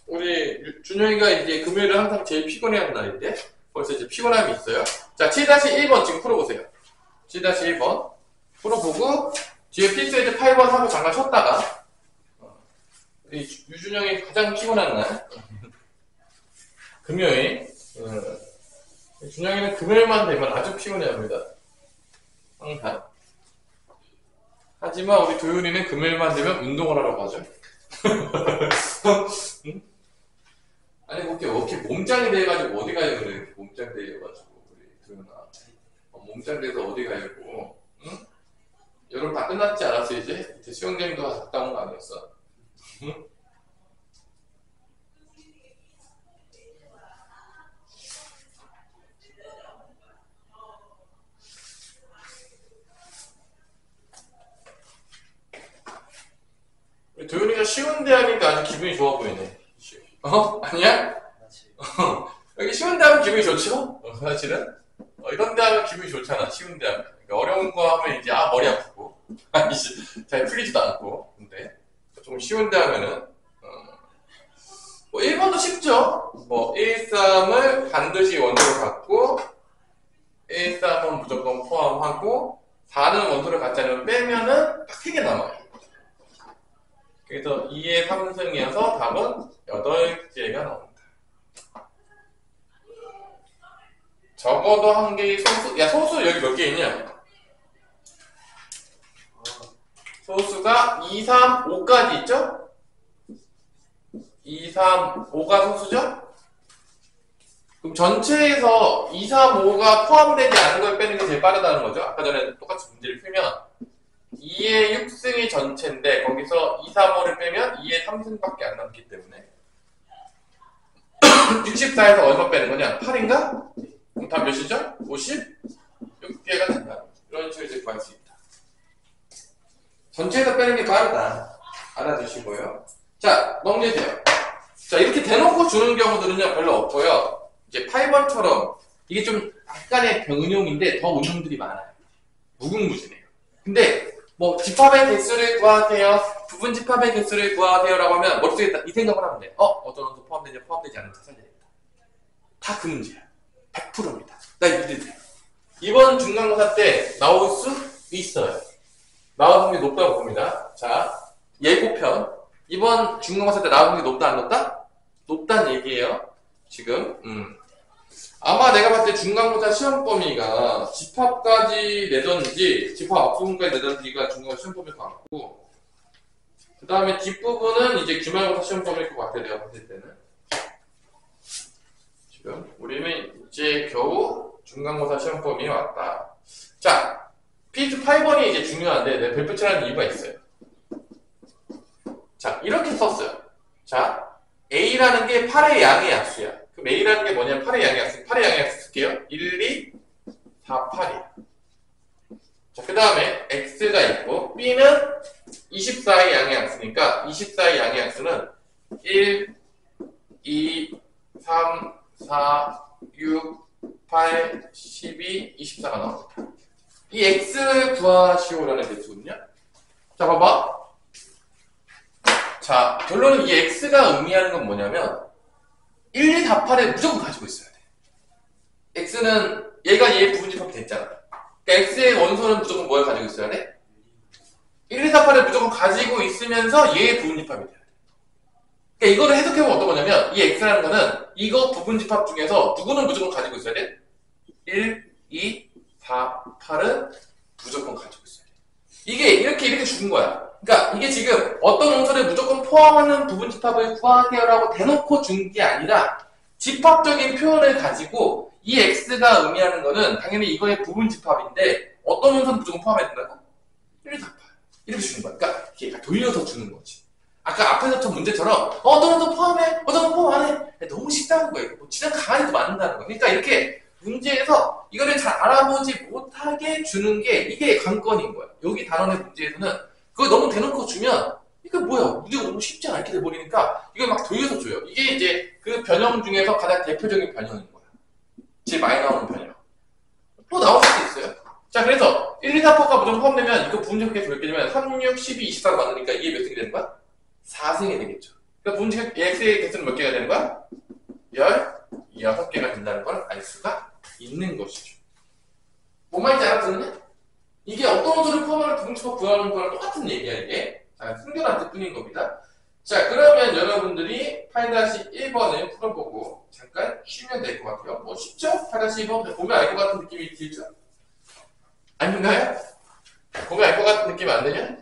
Speaker 1: 우리 준영이가 이제 금요일은 항상 제일 피곤해하는 날인데 벌써 이제 피곤함이 있어요. 자, 7-1번 지금 풀어보세요. 7-1번 풀어보고 뒤에 필수에드 8번 하고 잠깐 쉬었다가 우리 유준영이 가장 피곤한 날 금요일. 준영이는 금요일만 되면 아주 피곤해합니다. 항상. 하지만 우리 도윤이는 금요일만 되면 운동을 하라고 하죠. 응? 아니 뭐 이렇게 몸짱이 돼가지고 어디 가요 그래. 이렇게 몸짱 돼가지고 우리 도윤아. 몸짱 돼서 어디 가려고. 응? 여름 다 끝났지 않았어 이제? 이제 수영장도 갔다 온 거 아니었어? 응? 도윤이가 쉬운데 하니까 아주 기분이 좋아 보이네. 아니야? 여기 쉬운데 하면 기분이 좋죠? 사실은? 이런 데 하면 기분이 좋잖아. 쉬운데 하면. 그러니까 어려운 거 하면 이제 머리 아프고 잘 풀리지도 않고. 근데 좀 쉬운데 하면은 뭐 1번도 쉽죠? 뭐 1, 3을 반드시 원소를 갖고 1, 3은 무조건 포함하고 4는 원소를 갖지 않으면 빼면은 딱 3개 남아요. 그래서 2의 3승이어서 답은 8개가 나옵니다. 적어도 한 개의 소수, 야, 소수 여기 몇 개 있냐? 소수가 2, 3, 5까지 있죠? 2, 3, 5가 소수죠? 그럼 전체에서 2, 3, 5가 포함되지 않은 걸 빼는 게 제일 빠르다는 거죠. 아까 전에 똑같이 문제를 풀면 2의 6승이 전체인데 거기서 2, 3, 5를 빼면 2의 3승밖에 안 남기 때문에 64에서 얼마 빼는 거냐? 8인가? 그럼 답 몇이죠? 56개가 된다. 이런 식으로 이제 구할 수 있다. 전체에서 빼는 게 빠르다. 알아두시고요. 자, 넘기세요. 자, 이렇게 대놓고 주는 경우들은요, 별로 없고요. 이제 8번처럼 이게 좀 약간의 변형인데 더 운용들이 많아요. 무궁무진해요. 근데 뭐 집합의 개수를 구하세요. 부분 집합의 개수를 구하세요 라고 하면 머릿속에 이 생각을 하면 돼. 어떤 원소 포함되냐 포함되지 않는지 찾아야 된다. 다 그 문제야. 100%입니다. 나 믿으세요. 이번 중간고사 때 나올 수 있어요. 나올 확률이 높다고 봅니다. 자, 예고편. 이번 중간고사 때 나올 확률이 높다 안 높다? 높다는 얘기예요. 지금. 아마 내가 봤을 때 중간고사 시험 범위가 집합까지 내던지 집합 앞부분까지 내던지가 중간고사 시험 범위일 것 같고, 그 다음에 뒷부분은 이제 기말고사 시험 범위일 것 같아요. 내가 봤을 때는. 지금 우리는 이제 겨우 중간고사 시험 범위에 왔다. 자, 필수 8번이 이제 중요한데 내가 별표 칠하는 이유가 있어요. 자, 이렇게 썼어요. 자, A라는 게 8의 양의 약수야. 그럼 A라는 게 뭐냐면 8의 양의 약수. 8의 양의 약수 쓸게요. 1, 2, 4, 8이야. 자, 그 다음에 X가 있고 B는 24의 양의 약수니까 24의 양의 약수는 1, 2, 3, 4, 6, 8, 12, 24가 나옵니다. 이 X를 구하시오라는 개수거든요. 자, 봐봐. 자, 결론은 이 X가 의미하는 건 뭐냐면 1, 2, 4, 8을 무조건 가지고 있어야 돼. X는 얘가 얘 부분집합이 됐잖아. 그러니까 X의 원소는 무조건 뭘 가지고 있어야 돼? 1, 2, 4, 8을 무조건 가지고 있으면서 얘의 부분집합이 돼야 돼. 그러니까 이거를 해석해보면 어떤 거냐면 이 X라는 거는 이거 부분집합 중에서 누구는 무조건 가지고 있어야 돼? 1, 2, 4, 8은 무조건 가지고 있어야 돼. 이게 이렇게 주는 거야. 그러니까 이게 지금 어떤 원소를 무조건 포함하는 부분집합을 구하세요라고 대놓고 준 게 아니라 집합적인 표현을 가지고 이 X가 의미하는 거는 당연히 이거의 부분집합인데 어떤 원소는 무조건 포함해야 된다고? 1, 2, 4, 8 이렇게 주는 거야. 그러니까 이게 돌려서 주는 거지. 아까 앞에서 저 문제처럼 어떤 원소 포함해? 어떤 원소 포함 안 해? 너무 쉽다는 거예요. 뭐 지난 강한이도 맞는다는 거야. 그러니까 이렇게 문제에서 이거를 잘 알아보지 못하게 주는 게 이게 관건인 거야. 여기 단원의 문제에서는 그걸 너무 대놓고 주면 이게 뭐야 문제가 너무 쉽지 않게 돼버리니까 이걸 막 돌려서 줘요. 이게 이제 그 변형 중에서 가장 대표적인 변형인 거야. 제일 많이 나오는 변형. 또 나올 수도 있어요. 자, 그래서 1, 2, 4, 8가 무조건 포함되면 이거 부분집합 개수 몇 개냐면 3, 6, 12, 24가 맞으니까 이게 몇 승이 되는 거야? 4승이 되겠죠. 그러니까 분지 x의 개수는 몇 개가 되는 거야? 16개가 된다는 걸 알 수가 있는 것이죠. 뭔 말인지 알아듣느냐? 이게 어떤 원소를 포함하는 부분집합 구하는 거랑 똑같은 얘기야, 이게. 숨겨놨을 뿐인 겁니다. 자, 그러면 여러분들이 8-1번을 풀어보고 잠깐 쉬면 될 것 같아요. 뭐 쉽죠? 8-1번 보면 알 것 같은 느낌이 들죠? 아닌가요? 보면 알 것 같은 느낌 안 드냐?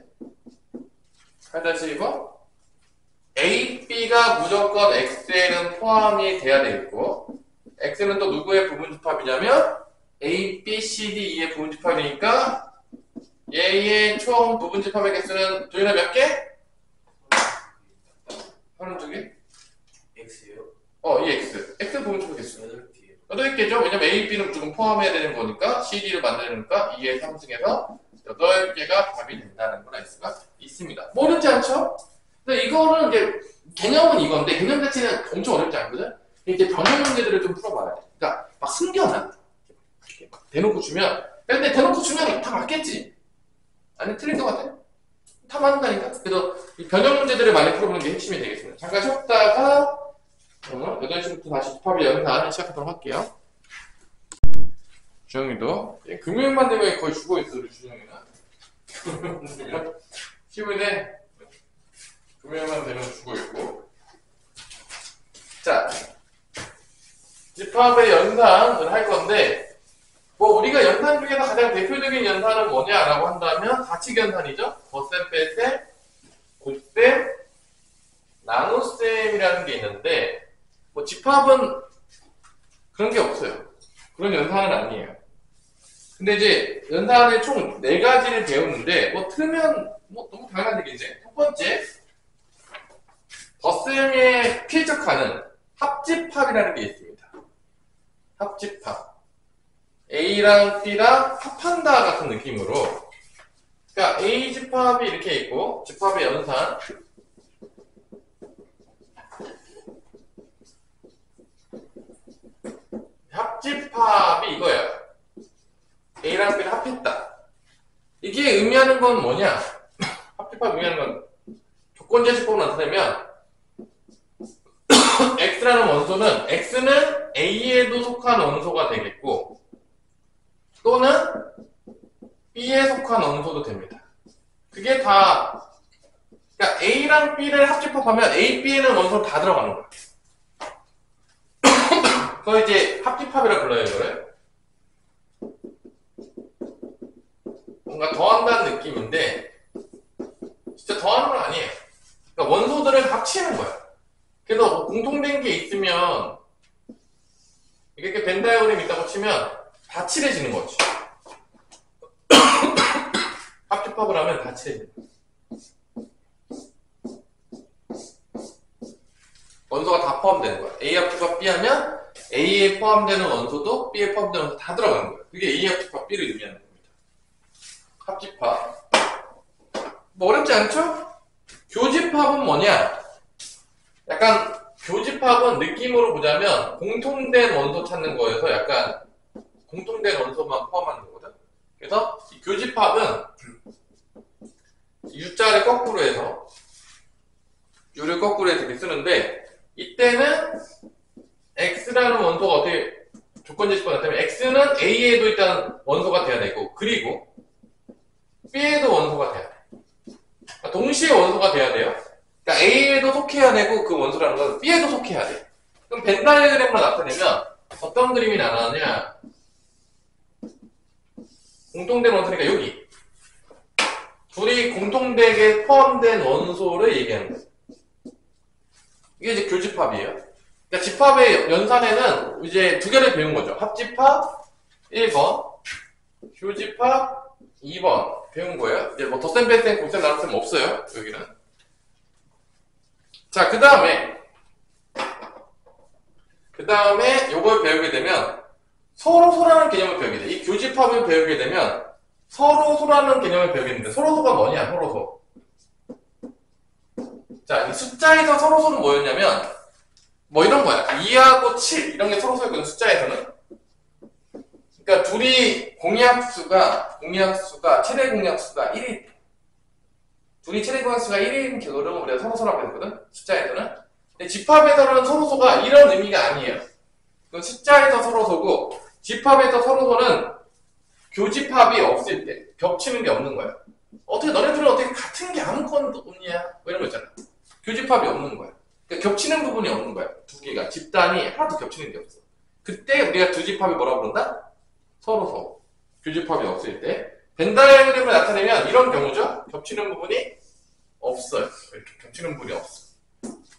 Speaker 1: 8-1번 A, B가 무조건 X에는 포함이 돼야 되겠고 X는 또 누구의 부분집합이냐면 A, B, C, D, E의 부분집합이니까 얘의 총 부분집합의 개수는 도현아 몇 개? 32개?
Speaker 3: X요?
Speaker 1: 이 X. X 부분집합 개수.
Speaker 3: 8개요.
Speaker 1: 8개죠? 왜냐면 A, B는 무조건 포함해야 되는 거니까 CD를 만드니까 2의 3승에서 8개가 답이 된다는 걸 알 수가 있습니다. 모르지 않죠? 근데 이거는 이제 개념은 이건데 개념 자체는 엄청 어렵지 않거든? 이제 변형 문제들을 좀 풀어봐야 돼. 그러니까 막 숨겨놔. 이렇게 막 대놓고 주면 근데 대놓고 주면 다 맞겠지? 아니 틀릴 것 같아? 다 맞는다니까? 그래서 이 변형 문제들을 많이 풀어보는 게 핵심이 되겠습니다. 잠깐 쉬었다가 8시부터 다시 집합의 연산 시작하도록 할게요. 주영이도 금요일만 되면 거의 죽어있어 우리 주영이가. 쉬운데 금요일만 되면 죽어있고. 자, 집합의 연산을 할 건데 뭐 우리가 연산 중에서 가장 대표적인 연산은 뭐냐라고 한다면 가칙 연산이죠. 덧셈, 뺄셈, 곱셈, 나눗셈이라는 게 있는데 뭐 집합은 그런 게 없어요. 그런 연산은 아니에요. 근데 이제 연산에 총 4가지를 배우는데 뭐 틀면 뭐 너무 당연한 얘기인데 첫 번째 덧셈에 필적하는 합집합이라는 게 있습니다. 합집합 A랑 B랑 합한다 같은 느낌으로 그러니까 A 집합이 이렇게 있고 집합의 연산 합집합이 이거예요. A랑 B를 합했다. 이게 의미하는 건 뭐냐? 합집합 의미하는 건 조건제시법으로 나타내면 X라는 원소는 X는 A에도 속한 원소가 되겠고 또는 B에 속한 원소도 됩니다. 그게 다 그러니까 A랑 B를 합집합하면 A, B에는 원소가 다 들어가는 거예요. 그걸 이제 합집합이라고 불러요, 이거를. 뭔가 더한다는 느낌인데 진짜 더하는 건 아니에요. 그러니까 원소들을 합치는 거야. 그래서 뭐 공통된 게 있으면 이렇게 벤 다이어그램 있다고 치면 다 칠해지는 거지. 합집합을 하면 다 칠해지는 거야. 원소가 다 포함되는 거야. A 합집합 B 하면 A에 포함되는 원소도 B에 포함되는 원소 다 들어가는 거야. 그게 A 합집합 B를 의미하는 겁니다. 합집합. 뭐 어렵지 않죠? 교집합은 뭐냐? 약간 교집합은 느낌으로 보자면 공통된 원소 찾는 거여서 약간 공통된 원소만 포함하는 거거든. 그래서 이 교집합은 U자를 거꾸로 해서 U를 거꾸로 해서 이렇게 쓰는데 이때는 X라는 원소가 어떻게 조건제시법 나타나면 X는 A에도 일단 원소가 돼야 되고 그리고 B에도 원소가 돼야 돼. 그러니까 동시에 원소가 돼야 돼요. 그러니까 A에도 속해야 되고 그 원소라는 건 B에도 속해야 돼. 그럼 벤 다이어그램으로 나타내면 어떤 그림이 나타나냐? 공통된 원소니까 여기 둘이 공통되게 포함된 원소를 얘기하는 거예요. 이게 이제 교집합이에요. 그러니까 집합의 연산에는 이제 2개를 배운 거죠. 합집합 1번, 교집합 2번 배운 거예요. 이제 뭐 덧셈, 뺄셈, 곱셈, 나눗셈 없어요. 여기는. 자, 그 다음에 요걸 배우게 되면 서로소라는 개념을 배우게 돼. 이 교집합을 배우게 되면 서로소라는 개념을 배우게 되는데 서로소가 뭐냐? 서로소. 자, 이 숫자에서 서로소는 뭐였냐면 뭐 이런 거야. 2하고 7 이런 게 서로소였거든. 숫자에서는. 그러니까 둘이 공약수가 최대 공약수가 1일 때 둘이 최대 공약수가 1인 경우는 우리가 서로서로 했거든. 숫자에서는. 근데 집합에서는 서로소가 이런 의미가 아니에요. 그 숫자에서 서로소고 집합에서 서로소는 교집합이 없을 때 겹치는 게 없는 거야. 어떻게 너네들은 어떻게 같은 게 아무것도 없냐? 뭐 이런 거 있잖아. 교집합이 없는 거야. 그러니까 겹치는 부분이 없는 거야. 두 개가 집단이 하나도 겹치는 게 없어. 그때 우리가 두 집합이 뭐라고 부른다? 서로소. 교집합이 없을 때 벤 다이어그램을 나타내면 이런 경우죠. 겹치는 부분이 없어요. 이렇게 겹치는 부분이 없어.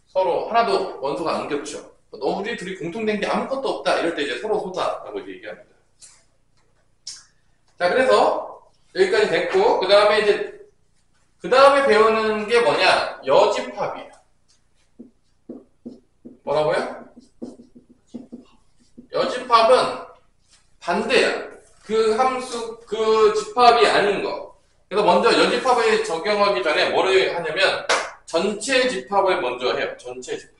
Speaker 1: 서로 하나도 원소가 안 겹쳐. 우리 둘이 공통된 게 아무것도 없다. 이럴 때 이제 서로소다라고 얘기합니다. 자, 그래서 여기까지 됐고, 그 다음에 배우는 게 뭐냐? 여집합이에요. 뭐라고요? 여집합은 반대야. 그 집합이 아닌 거. 그래서 먼저 여집합을 적용하기 전에 뭐를 하냐면, 전체 집합을 먼저 해요. 전체 집합.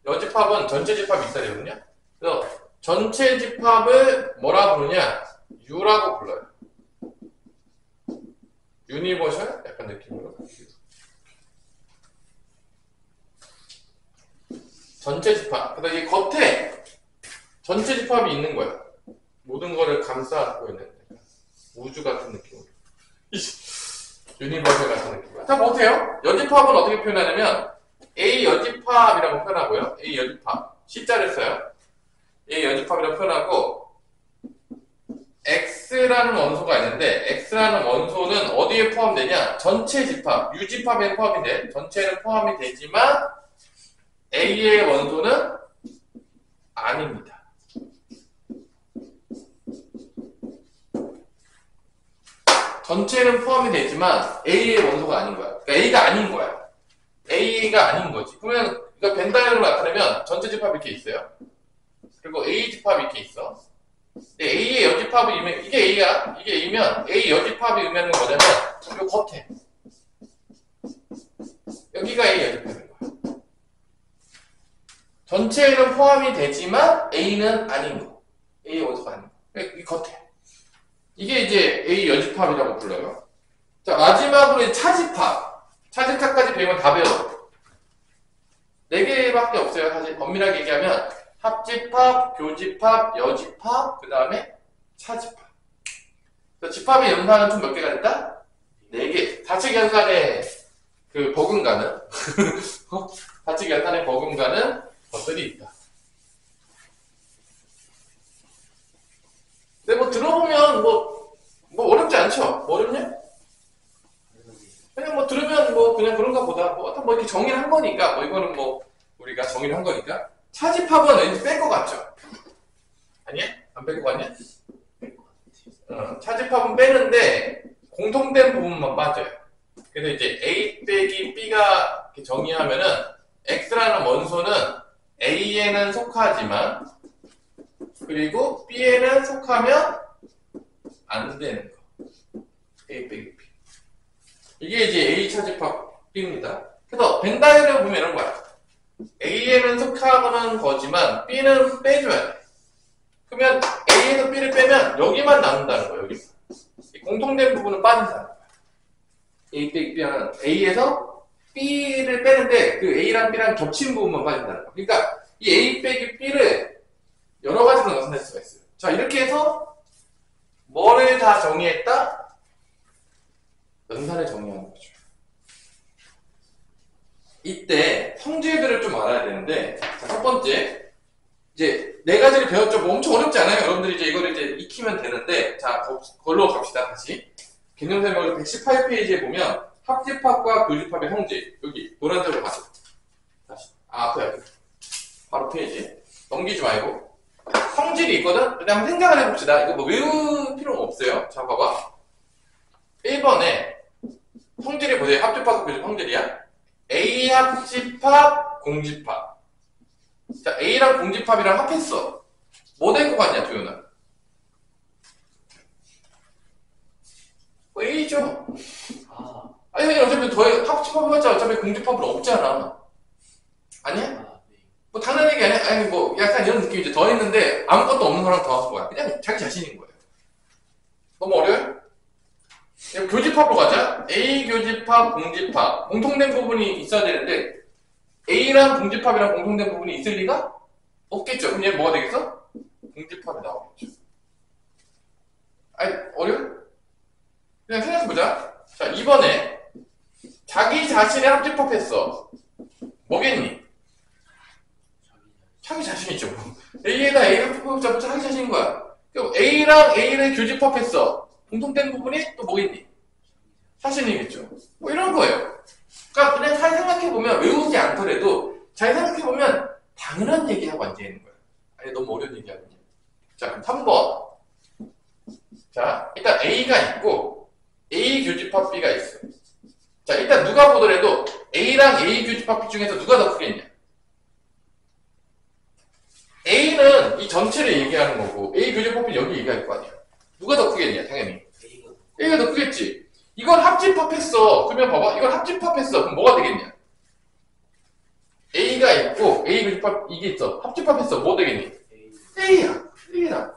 Speaker 1: 여집합은 전체 집합이 있어야 되거든요. 그래서 전체 집합을 뭐라 부르냐? U라고 불러요. 유니버셜? 약간 느낌으로. 전체 집합. 그래서 이 겉에 전체 집합이 있는 거야. 모든 거를 감싸고 있는 우주 같은 느낌으로. 유니버셜 같은 느낌. 자, 뭐 어때요? 여집합은 어떻게 표현하냐면 A 여집합이라고 표현하고요. A 여집합. C자를 써요. A 여집합이라고 표현하고 X라는 원소가 있는데 X라는 원소는 어디에 포함되냐? 전체 집합, U집합에 포함이 돼. 전체는 포함이 되지만 A의 원소는 아닙니다. 전체는 포함이 되지만 A의 원소가 아닌 거야. 그러니까 A가 아닌 거야. A가 아닌 거지. 그러면 이거 벤 다이어그램을 나타내면 전체 집합이 이렇게 있어요. 그리고 A 집합이 이렇게 있어. 근데 A의 여집합이 의미하면 이게 A야. 이게 A면 A 여집합이 의미하는 건 뭐냐면 요 겉에 여기가 A 여집합인 거야. 전체에는 포함이 되지만 A는 아닌 거. A의 원소가 아닌 거. 이 겉에 이게 이제 A 여집합이라고 불러요. 자, 마지막으로 차집합. 차집합까지 배우면 다 배워. 4개밖에 없어요. 사실 엄밀하게 얘기하면 합집합, 교집합, 여집합, 그 다음에 차집합. 집합의 연산은 총 몇 개가 됐다? 4개. 좌측 연산의 그 버금가는 좌측 연산의 버금가는 것들이 있다. 근데 뭐 들어보면 뭐 어렵지 않죠? 뭐 어렵냐? 그냥 뭐 들으면 뭐 그냥 그런가 보다. 뭐 어떤 뭐 이렇게 정의를 한 거니까 뭐 이거는 뭐 우리가 정의를 한 거니까. 차집합은 왠지 뺄 것 같죠? 아니야? 안 뺄 것 같냐? 차집합은 빼는데 공통된 부분만 빠져요. 그래서 이제 A 빼기 B가 이렇게 정의하면은 X라는 원소는 A에는 속하지만 그리고 B에는 속하면 안 되는 거. A 빼기 B. 이게 이제 A 차집합 B입니다. 그래서 벤 다이어그램을 보면 이런 거야. A에는 속하는 거지만 B는 빼줘야 돼. 그러면 A에서 B를 빼면 여기만 남는다는 거예요. 여기. 공통된 부분은 빠진다는 거야. A 빼기 B 하면 A에서 B를 빼는데 그 A랑 B랑 겹친 부분만 빠진다는 거야. 그러니까 이 A 빼기 B를 여러 가지로 나타낼 수가 있어요. 자, 이렇게 해서 뭐를 다 정의했다? 연산을 정의하는 거죠. 이때 성질들을 좀 알아야 되는데, 자, 첫 번째, 이제 4가지를 배웠죠. 뭐 엄청 어렵지 않아요. 여러분들이 이제 이거를 이제 익히면 되는데, 자, 그걸로 갑시다. 다시 개념 설명을 118페이지에 보면 합집합과 교집합의 성질, 여기 노란색으로 가죠. 다시 앞에 바로 페이지 넘기지 말고 성질이 있거든. 근데 한번 생각을 해봅시다. 이거 뭐 외울 필요는 없어요. 자, 봐봐. 1번에 성질이 보세요. 합집합과 교집합 성질이야. A 합집합, 공집합. 자, A랑 공집합이랑 합했어. 뭐 될 것 같냐, 도윤아? A죠. 아니, 어차피 합집합을 하자. 어차피 공집합은 없잖아. 아니야? 뭐, 당연한 얘기 아니야? 아니, 뭐, 약간 이런 느낌이죠. 더 했는데, 아무것도 없는 거랑 더해서 뭐야? 그냥 자기 자신인 거예요. 너무 어려워요? 교집합으로 가자. A 교집합, 교집합, 공집합 공통된 부분이 있어야 되는데 A랑 공집합이랑 공통된 부분이 있을 리가 없겠죠. 그럼 얘는 뭐가 되겠어? 공집합이 나오겠죠. 아니 어려워? 그냥 생각해보자. 자, 이번에 자기 자신의 합집합했어. 뭐겠니? 자기 자신이죠. A에다 A를 합집합 자기 자신인 거야. 그럼 A랑 A를 교집합했어. 공통된 부분이 또 뭐겠니? 자신이겠죠. 뭐 이런 거예요. 그러니까 그냥 잘 생각해보면 외우지 않더라도 잘 생각해보면 당연한 얘기하고 앉아있는 거야. 아니 너무 어려운 얘기하거든요. 자 그럼 3번. 자 일단 A가 있고 A 교집합 B가 있어. 자 일단 누가 보더라도 A랑 A 교집합 B 중에서 누가 더 크겠냐? A는 이 전체를 얘기하는 거고 A 교집합 B는 여기 얘기할 거 아니야. 누가 더 크겠냐? 당연히 A가 더 크겠지. 이걸 합집합했어. 그러면 봐봐. 이걸 합집합했어. 그럼 뭐가 되겠냐? A가 있고 A 교집합 이게 있어. 합집합했어. 뭐 되겠니? A야. A야.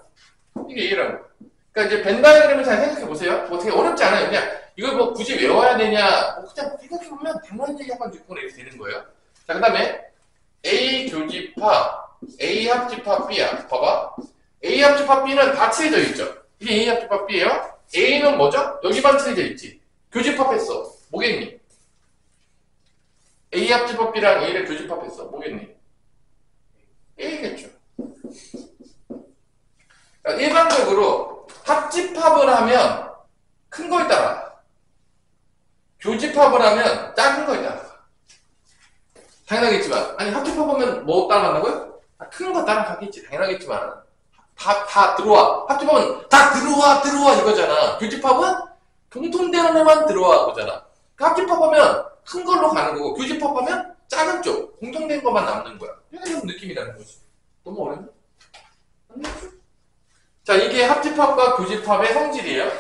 Speaker 1: 이게 A라고. 그러니까 이제 벤 다이어그램을 잘 생각해 보세요. 뭐 되게 어렵지 않아요. 그냥 이걸 뭐 굳이 외워야 되냐? 뭐 그냥 생각해 보면 당연한 얘기 한번 듣고 이렇게 되는 거예요. 자 그다음에 A 교집합, A 합집합 B야. 봐봐. A 합집합 B는 다 칠해져 있죠. 이게 A 합집합 B예요. A는 뭐죠? 여기만 칠해져 있지. 교집합했어. 뭐겠니? A 합집합 B랑 A를 교집합했어. 뭐겠니? A겠죠. 그러니까 일반적으로 합집합을 하면 큰 걸 따라. 교집합을 하면 작은 걸 따라. 당연하겠지만, 아니 합집합하면 뭐 따라간다고요? 큰 거 따라가겠지. 당연하겠지만. 다 들어와. 합집합은 다 들어와 이거잖아. 교집합은 공통되는 애만 들어와 그거잖아. 합집합하면 큰 걸로 가는 거고 교집합하면 작은 쪽 공통된 것만 남는 거야. 이런 느낌이 나는 거지. 너무 어렵나? 자 이게 합집합과 교집합의 성질이에요.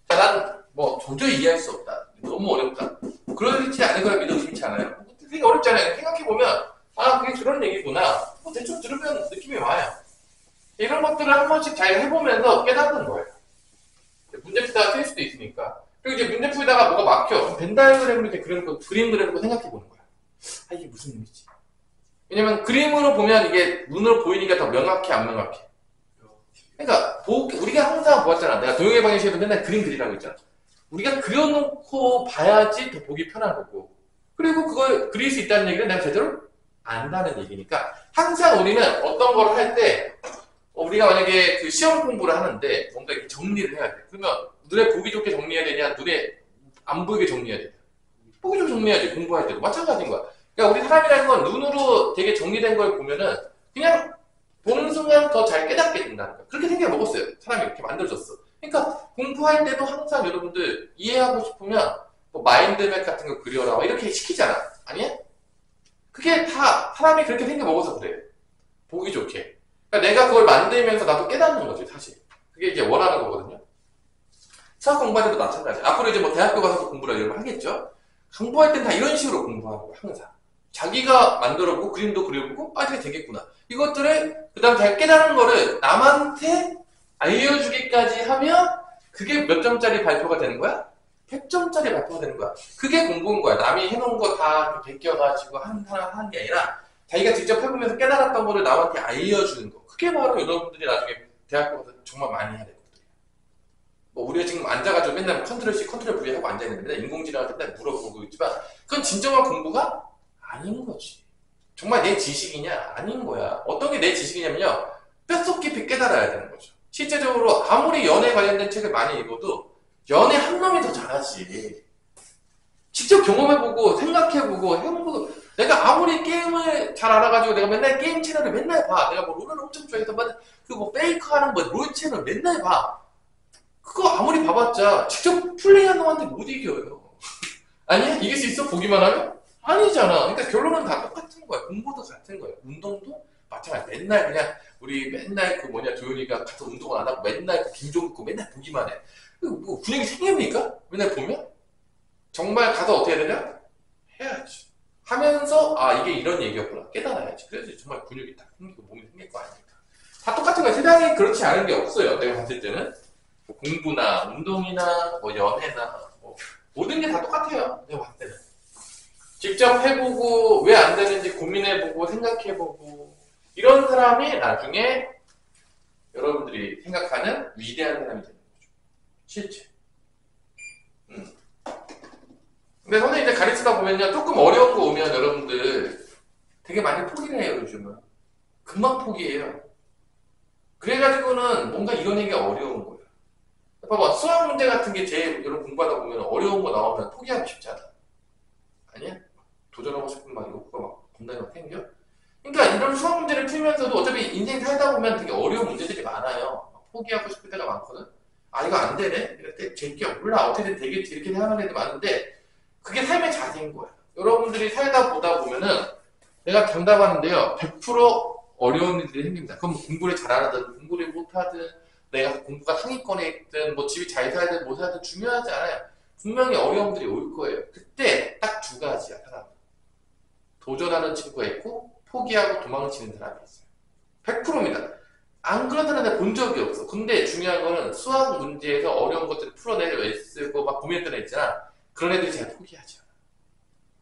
Speaker 1: 자 난 뭐 도저히 이해할 수 없다. 너무 어렵다. 그러지 않을 거라 믿어 의심치 않아요. 되게 어렵잖아요. 생각해보면 아 그게 그런 얘기구나. 뭐 대충 들으면 느낌이 와요. 이런 것들을 한 번씩 잘 해보면서 깨닫는 거예요. 문제풀이다가 틀릴 수도 있으니까. 그리고 이제 문제풀이다가 뭐가 막혀. 벤 다이어그램으로 이렇게 그림 그려놓고 생각해보는 거야. 아, 이게 무슨 의미지? 왜냐면 그림으로 보면 이게 눈으로 보이니까 더 명확해, 안 명확해? 그러니까, 우리가 항상 보았잖아. 내가 동영의 방식에도 맨날 그림 그리라고 했잖아. 우리가 그려놓고 봐야지 더 보기 편한 거고. 그리고 그걸 그릴 수 있다는 얘기는 내가 제대로 안다는 얘기니까. 항상 우리는 어떤 걸 할 때, 우리가 만약에 그 시험 공부를 하는데 뭔가 이렇게 정리를 해야 돼. 그러면 눈에 보기 좋게 정리해야 되냐, 눈에 안 보이게 정리해야 되냐. 보기 좋게 정리해야지, 공부할 때도. 마찬가지인 거야. 그러니까 우리 사람이라는 건 눈으로 되게 정리된 걸 보면은 그냥 보는 순간 더 잘 깨닫게 된다는 거야. 그렇게 생겨 먹었어요. 사람이 이렇게 만들어졌어. 그러니까 공부할 때도 항상 여러분들 이해하고 싶으면 뭐 마인드맵 같은 거 그려라 이렇게 시키잖아. 아니야? 그게 다 사람이 그렇게 생겨 먹어서 그래. 보기 좋게. 그러니까 내가 그걸 만들면서 나도 깨닫는 거지, 사실. 그게 이제 원하는 거거든요. 수학 공부할 때도 마찬가지. 앞으로 이제 뭐 대학교 가서 공부를 이런 거 하겠죠? 공부할 땐 다 이런 식으로 공부하는 거야, 항상. 자기가 만들어보고, 그림도 그려보고, 아, 이게 되겠구나. 이것들을, 그 다음 잘 깨닫는 거를 남한테 알려주기까지 하면, 그게 몇 점짜리 발표가 되는 거야? 100점짜리 발표가 되는 거야. 그게 공부인 거야. 남이 해놓은 거 다 베껴가지고 하는 게 아니라, 자기가 직접 해보면서 깨달았던 거를 남한테 알려주는 거. 그게 바로 여러분들이 나중에 대학교 가서 정말 많이 해야 되거든요. 뭐 우리가 지금 앉아가지고 맨날 컨트롤 C, 컨트롤 V 하고 앉아있는데 맨날 인공지능한테 맨날 물어보고 있지만 그건 진정한 공부가 아닌 거지. 정말 내 지식이냐? 아닌 거야. 어떤 게 내 지식이냐면요. 뼛속 깊이 깨달아야 되는 거죠. 실제적으로 아무리 연애 관련된 책을 많이 읽어도 연애 한 놈이 더 잘하지. 직접 경험해보고 생각해보고 해보고 내가 아무리 게임을 잘 알아가지고 내가 맨날 게임 채널을 맨날 봐. 내가 뭐 롤을 엄청 좋아해서 그 뭐 페이커하는 뭐 롤 채널 맨날 봐. 그거 아무리 봐봤자 직접 플레이하는 놈한테 못 이겨요. 아니야? 이길 수 있어? 보기만 하면? 아니잖아. 그러니까 결론은 다 똑같은 거야. 공부도 같은 거야. 운동도 마찬가지. 맨날 그냥 우리 맨날 그 뭐냐 조현이가 가서 운동을 안 하고 맨날 그 김종국 맨날 보기만 해. 뭐 근육이 생깁니까? 맨날 보면? 정말 가서 어떻게 해야 되냐? 해야지. 하면서 아 이게 이런 얘기였구나 깨달아야지. 그래야지 정말 근육이 딱 생기고 몸이 생길 거 아닙니까? 다 똑같은 거야. 세상에 그렇지 않은 게 없어요. 내가 봤을 때는 뭐 공부나 운동이나 뭐 연애나 뭐 모든 게 다 똑같아요. 내가 봤을 때는. 직접 해보고 왜 안 되는지 고민해보고 생각해보고 이런 사람이 나중에 여러분들이 생각하는 위대한 사람이 되는 거죠. 실제. 근데 선생님 이제 가르치다 보면요, 조금 어려운 거 오면 여러분들 되게 많이 포기를 해요, 요즘은. 금방 포기해요. 그래가지고는 뭔가 이겨내기가 어려운 거예요. 봐봐, 수학 문제 같은 게 제일 여러분 공부하다 보면 어려운 거 나오면 포기하고 싶지 않아. 아니야? 도전하고 싶은 막 욕구가 막 겁나게 막 생겨? 그러니까 이런 수학 문제를 풀면서도 어차피 인생 살다 보면 되게 어려운 문제들이 많아요. 포기하고 싶을 때가 많거든? 아, 이거 안 되네? 이럴 때 제게 몰라. 어떻게든 되겠지. 이렇게 생각하는 애들 많은데 그게 삶의 자세인 거야. 여러분들이 살다 보다 보면은 내가 장담하는데요. 100% 어려운 일들이 생깁니다. 그럼 공부를 잘하든 공부를 못하든 내가 공부가 상위권에 있든 뭐 집이 잘 살든 못 살든 중요하지 않아요. 분명히 어려움들이 올 거예요. 그때 딱 두 가지야, 사람. 도전하는 친구가 있고 포기하고 도망을 치는 사람이 있어요. 100%입니다. 안 그런 사람 내가 본 적이 없어. 근데 중요한 거는 수학 문제에서 어려운 것들을 풀어내려 애쓰고 막 고민했던 애 있잖아. 그런 애들이 잘 포기하지 않아.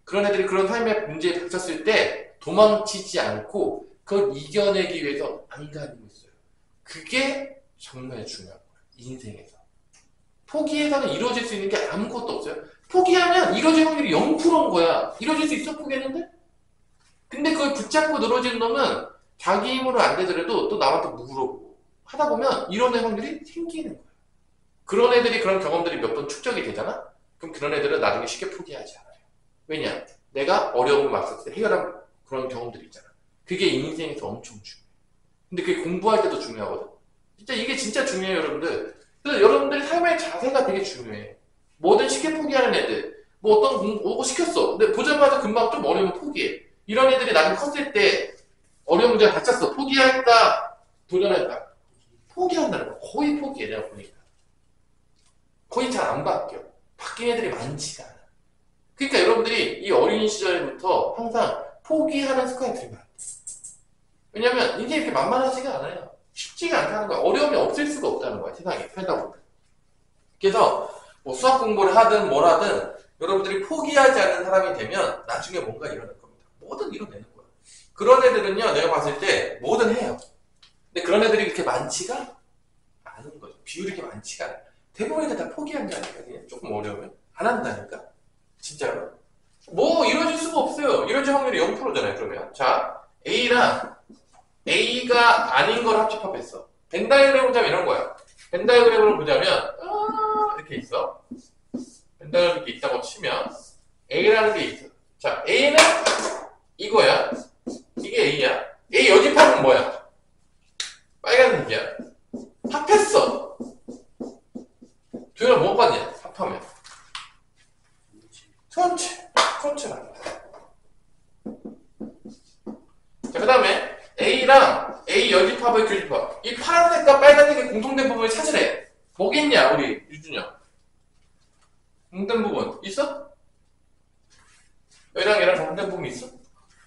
Speaker 1: 그런 애들이 그런 삶의 문제에 닥쳤을 때 도망치지 않고 그걸 이겨내기 위해서 안간힘을 써요. 그게 정말 중요한 거예요. 인생에서. 포기해서는 이루어질 수 있는 게 아무것도 없어요. 포기하면 이루어질 확률이 0%인 거야. 이루어질 수 있어? 포기했는데? 근데 그걸 붙잡고 늘어진 놈은 자기 힘으로 안 되더라도 또 남한테 물어보고 하다 보면 이뤄낼 확률이 생기는 거야. 그런 애들이 그런 경험들이 몇 번 축적이 되잖아? 그럼 그런 애들은 나중에 쉽게 포기하지 않아요. 왜냐? 내가 어려움을 맞섰을 때 해결한 그런 경험들이 있잖아. 그게 인생에서 엄청 중요해. 근데 그게 공부할 때도 중요하거든. 진짜 이게 진짜 중요해요, 여러분들. 그래서 여러분들의 삶의 자세가 되게 중요해. 뭐든 쉽게 포기하는 애들. 뭐 어떤 공부 시켰어. 근데 보자마자 금방 좀 어려우면 포기해. 이런 애들이 나중에 컸을 때 어려운 문제를 닥쳤어. 포기할까? 도전할까? 포기한다는 거. 거의 포기해, 내가 보니까. 거의 잘 안 바뀌어. 바뀐 애들이 많지가 않아. 그러니까 여러분들이 이 어린 시절부터 항상 포기하는 습관이 들면 안 돼. 왜냐면 인생이 이렇게 만만하지가 않아요. 쉽지가 않다는 거야. 어려움이 없을 수가 없다는 거야, 세상에 살다 보면. 그래서 뭐 수학 공부를 하든 뭘 하든 여러분들이 포기하지 않는 사람이 되면 나중에 뭔가 일어날 겁니다. 뭐든 이뤄내는 거야. 그런 애들은요, 내가 봤을 때 뭐든 해요. 근데 그런 애들이 그렇게 많지가 않은 거죠. 비율이 그렇게 많지가 않아요. 대부분이 다 포기한다니까. 그냥 조금 어려우면 안 한다니까. 진짜로. 뭐 이루어질 수가 없어요. 이루어질 확률이 0%잖아요. 그러면 자, A랑 A가 아닌 걸 합집합했어. 벤다이어그램을 보자면 이런 거야. 벤다이어그램을 보자면 이렇게 있어. 벤다이어그램이 이렇게 있다고 치면 A라는 게 있어. 자, A는 이거야. 이게 A야. A 여집합은 뭐야? 빨간색이야. 합했어. 도현아 뭐 봤냐? 합하면 전체랍니다. 자, 그 다음에 A랑 A 여집합의 교집합. 이 파란색과 빨간색의 공통된 부분을 찾으래. 뭐겠냐, 우리 유준영? 공통된 부분 있어? 얘랑 얘랑 공통된 부분 있어?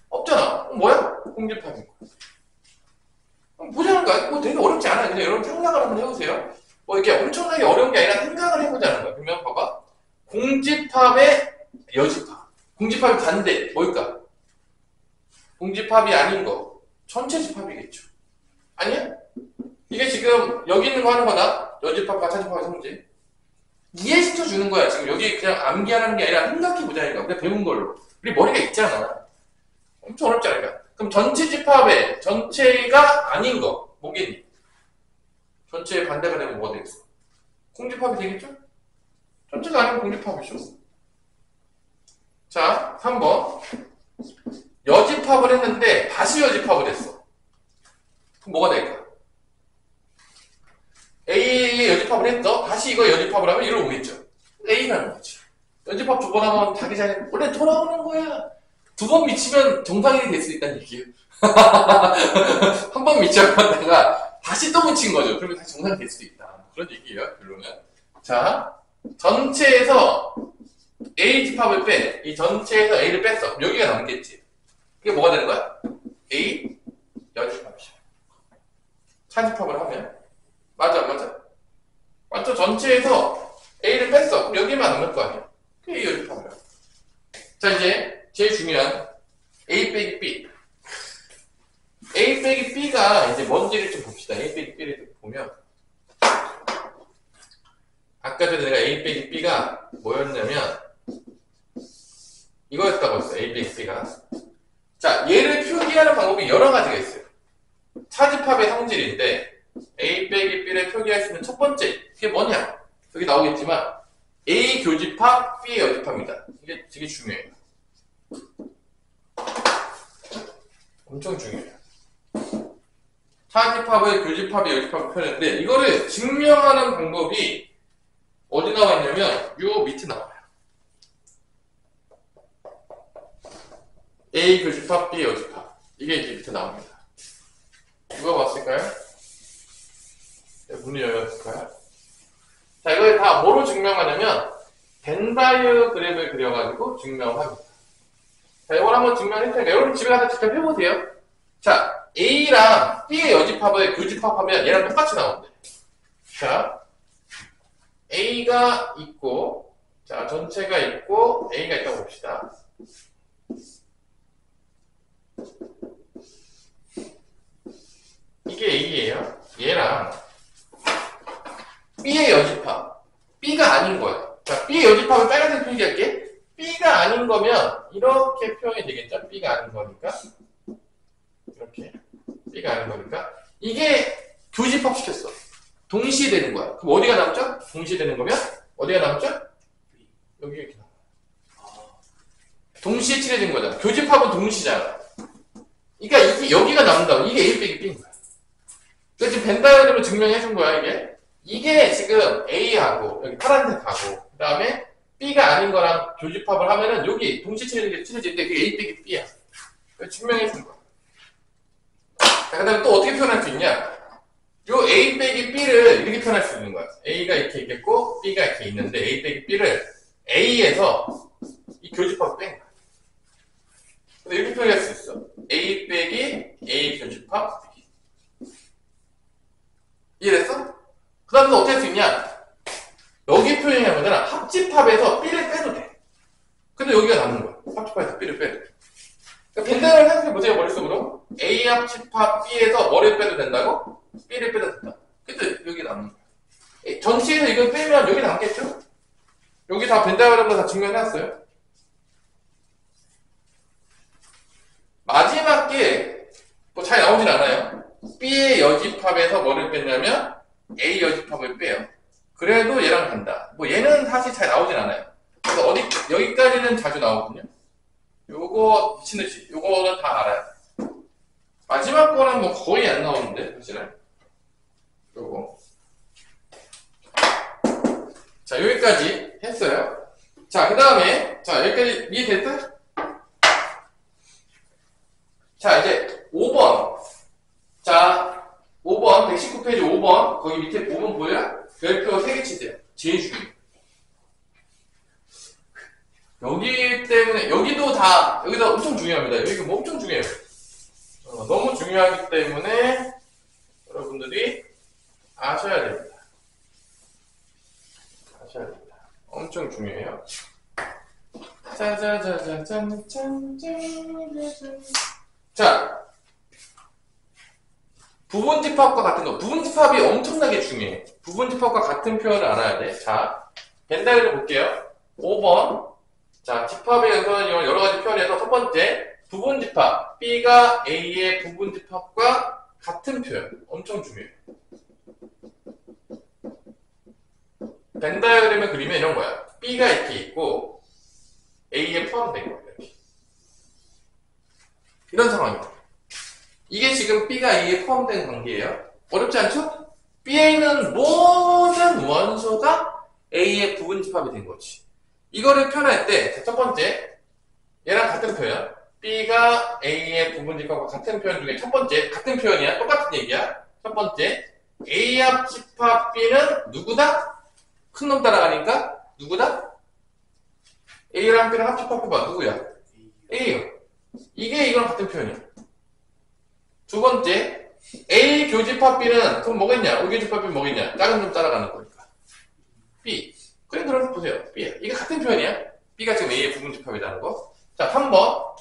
Speaker 1: 없잖아. 뭐야? 공집합인 거야. 보자는 거야. 뭐 되게 어렵지 않아. 그냥 여러분 생각을 한번 해보세요. 뭐 이렇게 엄청나게 어려운 게 아니라 생각을 해보자는 거야. 그러면 봐봐. 공집합의 여집합. 공집합의 반대. 뭘까? 공집합이 아닌 거. 전체 집합이겠죠. 아니야? 이게 지금 여기 있는 거 하는 거다. 여집합과 차집합의 성질. 이해시켜 주는 거야. 지금 여기 그냥 암기하는 게 아니라 생각해보자니까. 그냥 배운 걸로. 우리 머리가 있잖아. 엄청 어렵지 않을까? 그럼 전체 집합의 전체가 아닌 거. 뭐겠니? 전체의 반대가 되면 뭐가 되겠어? 공집합이 되겠죠? 전체가 아니면 공집합이죠. 자, 3번. 여집합을 했는데 다시 여집합을 했어. 그럼 뭐가 될까? A의 여집합을 했죠? 다시 이거 여집합을 하면 이러고 오겠죠? A라는 거지. 여집합 두 번 하면 자기 자리 원래 돌아오는 거야. 두 번 미치면 정상인이 될 수 있다는 얘기예요. 한 번 미쳐봤다가 다시 또 미친 거죠. 그러면 다시 정상이 될 수도 있다. 그런 얘기예요, 결론은. 자, 전체에서 A 집합을 빼. 이 전체에서 A를 뺐어. 여기가 남겠지. 그게 뭐가 되는 거야? A 여집합이죠. 차집합을 하면. 맞아, 맞아. 맞죠? 전체에서 A를 뺐어. 그럼 여기만 남을 거 아니야. 자, 이제 제일 중요한 A 빼기 B. A 빼기 B가 이제 뭔지를 좀 봅시다. A 빼기 B를 보면 아까 전에 내가 A 빼기 B가 뭐였냐면 이거였다고 했어요. A 빼기 B가. 자, 얘를 표기하는 방법이 여러 가지가 있어요. 차집합의 성질인데 A 빼기 B를 표기할 수 있는 첫 번째 이게 뭐냐? 여기 나오겠지만 A 교집합, B의 여집합입니다. 이게 되게 중요해요. 엄청 중요해요. 차집합을 교집합의 여집합을 표현했는데 이거를 증명하는 방법이 어디 나와 있냐면 요 밑에 나와요. A 교집합, B 여집합. 이게 이제 밑에 나옵니다. 누가 봤을까요? 문이 열렸을까요? 자, 이걸 다 뭐로 증명하냐면 벤다이어그램을 그려가지고 증명합니다. 자, 이걸 한번 증명해볼게요. 여러분 집에 가서 직접 해보세요. 자, A랑 B의 여집합을 교집합하면 얘랑 똑같이 나온대. 자, A가 있고, 자, 전체가 있고, A가 있다고 봅시다. 이게 A예요. 얘랑 B의 여집합. B가 아닌 거야. 자, B의 여집합을 빨간색 표기할게. B가 아닌 거면 이렇게 표현이 되겠죠? B가 아닌 거니까. 이렇게. B가 아닌 거니까. 이게 교집합 시켰어. 동시에 되는 거야. 그럼 어디가 남죠? 동시에 되는 거면 어디가 남죠? 여기 이렇게 남아. 동시에 칠해진 거잖아. 교집합은 동시잖아. 그러니까 이게 여기가 남는다고. 이게 A 빼기 B인 거야. 그래서 지금 벤다이어그램으로 증명해 준 거야, 이게. 이게 지금 A하고, 여기 파란색하고, 그 다음에 B가 아닌 거랑 교집합을 하면은 여기 동시에 칠해지는데 그게 A 빼기 B야. 그래서 증명해 준 거야. 자, 그 다음에 또 어떻게 표현할 수 있냐? 요 A 빼기 B를 이렇게 표현할 수 있는 거야. A가 이렇게 있겠고, B가 이렇게 있는데, A 빼기 B를 A에서 이 교집합을 뺀 거야. 근데 이렇게 표현할 수 있어. A 빼기 A 교집합 B. 이해됐어? 그 다음에 어떻게 할 수 있냐? 여기 표현하면 되나? 합집합에서 B를 빼도 돼. 근데 여기가 남는 거야. 합집합에서 B를 빼도 돼. 그러니까 벤다이어를 생각해보세요, 머릿속으로. A 합집합 B에서 뭐를 빼도 된다고? B를 빼도 된다. 근데 여기 남는 거야. 전체에서 이걸 빼면 여기 남겠죠? 여기 다 벤다이어그램으로 다 증명해놨어요. 마지막 게 뭐 잘 나오진 않아요. B의 여집합에서 뭐를 뺐냐면 A 여집합을 빼요. 그래도 얘랑 간다. 뭐 얘는 사실 잘 나오진 않아요. 그래서 여기까지는 자주 나오거든요. 요거 미친듯이 요거는 다 알아요. 마지막 거는 뭐 거의 안 나오는데 사실은. 요거. 자, 여기까지 했어요. 자, 그 다음에 자, 여기까지 이해됐다? 자, 이제 5번. 자, 5번, 119페이지 5번. 거기 밑에 보면 뭐야? 별표 3개 치세요. 제일 중요해요. 여기 때문에, 여기도 엄청 중요합니다. 여기가 뭐 엄청 중요해요. 너무 중요하기 때문에 여러분들이 아셔야 됩니다. 아셔야 됩니다. 엄청 중요해요. 자, 부분집합과 같은 거. 부분집합이 엄청나게 중요해. 부분집합과 같은 표현을 알아야 돼. 자, 벤다이어를 볼게요. 5번. 자, 집합에 의해서 여러 가지 표현에서 첫 번째, 부분집합. B가 A의 부분집합과 같은 표현. 엄청 중요해요. 벤다이어그램을 그리면 이런 거야. B가 이렇게 있고, A에 포함된 거야. 이렇게. 이런 상황이에요. 이게 지금 B가 A에 포함된 관계예요. 어렵지 않죠? B에 있는 모든 원소가 A의 부분집합이 된 거지. 이거를 표현할 때, 첫 번째, 얘랑 같은 표현. B가 A의 부분집합과 같은 표현 중에 첫 번째, 같은 표현이야. 똑같은 얘기야. 첫 번째, A 합집합 B는 누구다? 큰 놈 따라가니까 누구다? A랑 B랑 합집합해봐. 누구야? A요. 이게 이거랑 같은 표현이야. 두 번째, A 교집합 B는 그럼 뭐겠냐? O 교집합 B 뭐겠냐? 작은 놈 따라가는 거니까. B. 그래, 그럼 보세요. B야. 이게 같은 표현이야. B가 지금 A의 부분집합이라는 거. 자, 3번.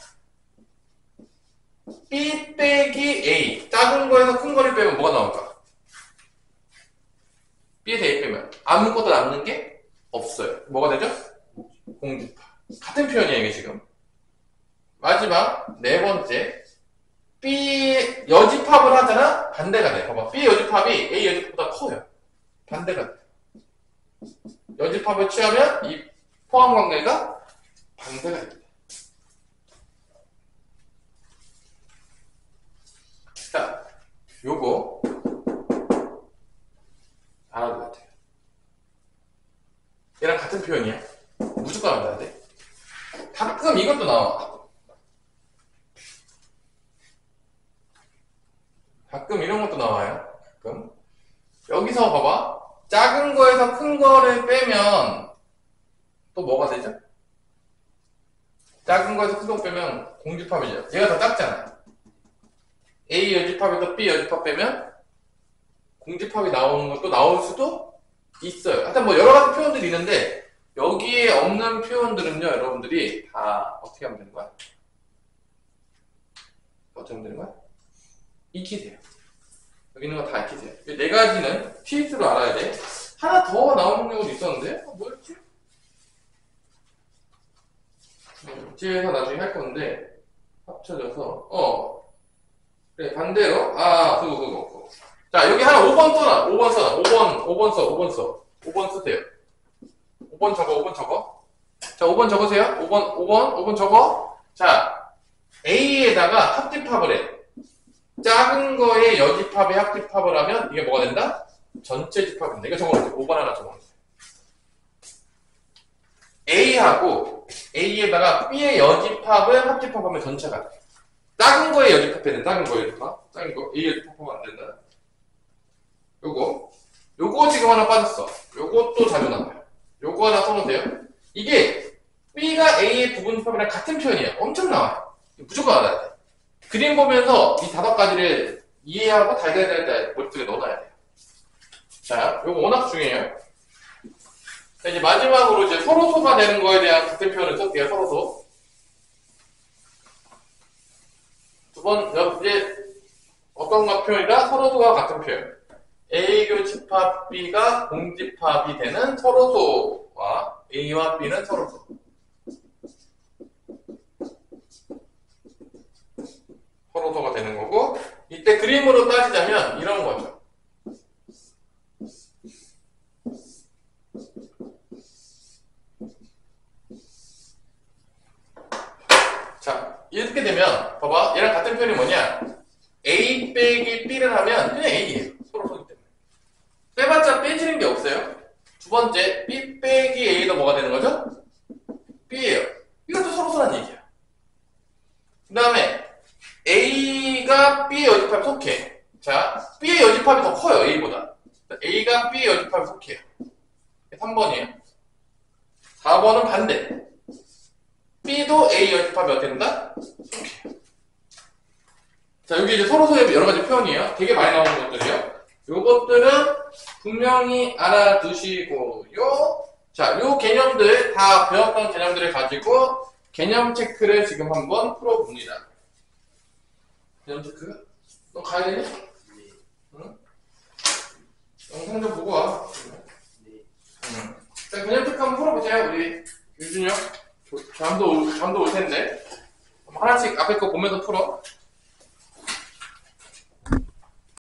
Speaker 1: B 빼기 A. 작은 거에서 큰 거를 빼면 뭐가 나올까? B에서 A 빼면 아무것도 남는 게 없어요. 뭐가 되죠? 공집합. 같은 표현이에요, 이게 지금. 마지막, 네 번째. B 여집합을 하잖아? 반대가 돼. 봐봐. B 여집합이 A 여집합보다 커요. 반대가 돼. 여집합을 취하면 이 포함 관계가 반대가 됩니다. 자, 요거 알아둬야 돼요. 얘랑 같은 표현이야. 무조건 알아야 돼. 가끔 이것도 나와. 가끔 이런 것도 나와요. 가끔. 여기서 봐봐. 작은 거에서 큰 거를 빼면 또 뭐가 되죠? 작은 거에서 큰 거 빼면 공집합이죠. 얘가 더 작잖아. A 여집합에서 B 여집합 빼면 공집합이 나오는 것도 나올 수도 있어요. 하여튼 뭐 여러 가지 표현들이 있는데 여기에 없는 표현들은요, 여러분들이 다 어떻게 하면 되는 거야? 어떻게 하면 되는 거야? 익히세요. 여기 있는 거 다 익히세요. 이 네 가지는 TX로 알아야 돼. 하나 더 나오는 경우도 있었는데, 뭐였지? 집에서 나중에 할 건데, 합쳐져서, 그래, 반대로, 그거. 자, 여기 하나 5번 써놔. 5번 써놔. 5번 써. 5번 쓰세요. 5번 적어. 자, 5번 적으세요. 5번 적어. 자, A에다가 합집합을 해. 작은 거에 여집합에 합집합을 하면 이게 뭐가 된다? 전체 집합인데. 이거 적어놓으세요. 5번 하나 적어놓으세요. A하고 A에다가 B의 여집합을 합집합하면 전체가 돼. 작은 거에 여집합해야 돼. 작은 거에 여집합. 작은 거 A 여집합하면 안 된다. 요거 지금 하나 빠졌어. 요것도 자주 나와요. 요거 하나 써놓으세요. 이게 B가 A의 부분집합이랑 같은 표현이에요. 엄청 나와요. 무조건 알아야 돼. 그림 보면서 이 5가지를 이해하고 달달달달 머릿속에 넣어놔야 돼요. 자, 요거 워낙 중요해요. 자, 이제 마지막으로 이제 서로소가 되는 거에 대한 같은 표현을 쓸게요. 서로소. 두 번, 이제 어떤 표현이다? 서로소가 같은 표현. A교 집합 B가 공집합이 되는 서로소와 A와 B는 서로소. 서로소가 되는 거고, 이때 그림으로 따지자면 이런 거죠. 자, 이렇게 되면 봐봐. 얘랑 같은 표현이 뭐냐? A 빼기 B를 하면 그냥 A예요. 서로소기 때문에. 빼봤자 빼지는 게 없어요. 두 번째, B 빼기 A도 뭐가 되는 거죠? B예요. 이것도 서로소란 얘기야. 그 다음에 A가 B의 여집합에 속해. 자, B의 여집합이 더 커요, A보다. A가 B의 여집합에 속해요. 3번이에요. 4번은 반대. B도 A 여집합이 어떻게 된다? 속해요. 자, 여기 이제 서로서의 여러 가지 표현이에요. 되게 많이 나오는 것들이에요. 요것들은 분명히 알아두시고요. 자, 요 개념들, 다 배웠던 개념들을 가지고 개념 체크를 지금 한번 풀어봅니다. 개념 체크? 너 가야 되니? 네. 응? 영상 좀 보고 와. 네. 응. 자, 개념 체크 한번 풀어보세요. 우리 유준이 형. 잠도 올 텐데. 하나씩 앞에 거 보면서 풀어.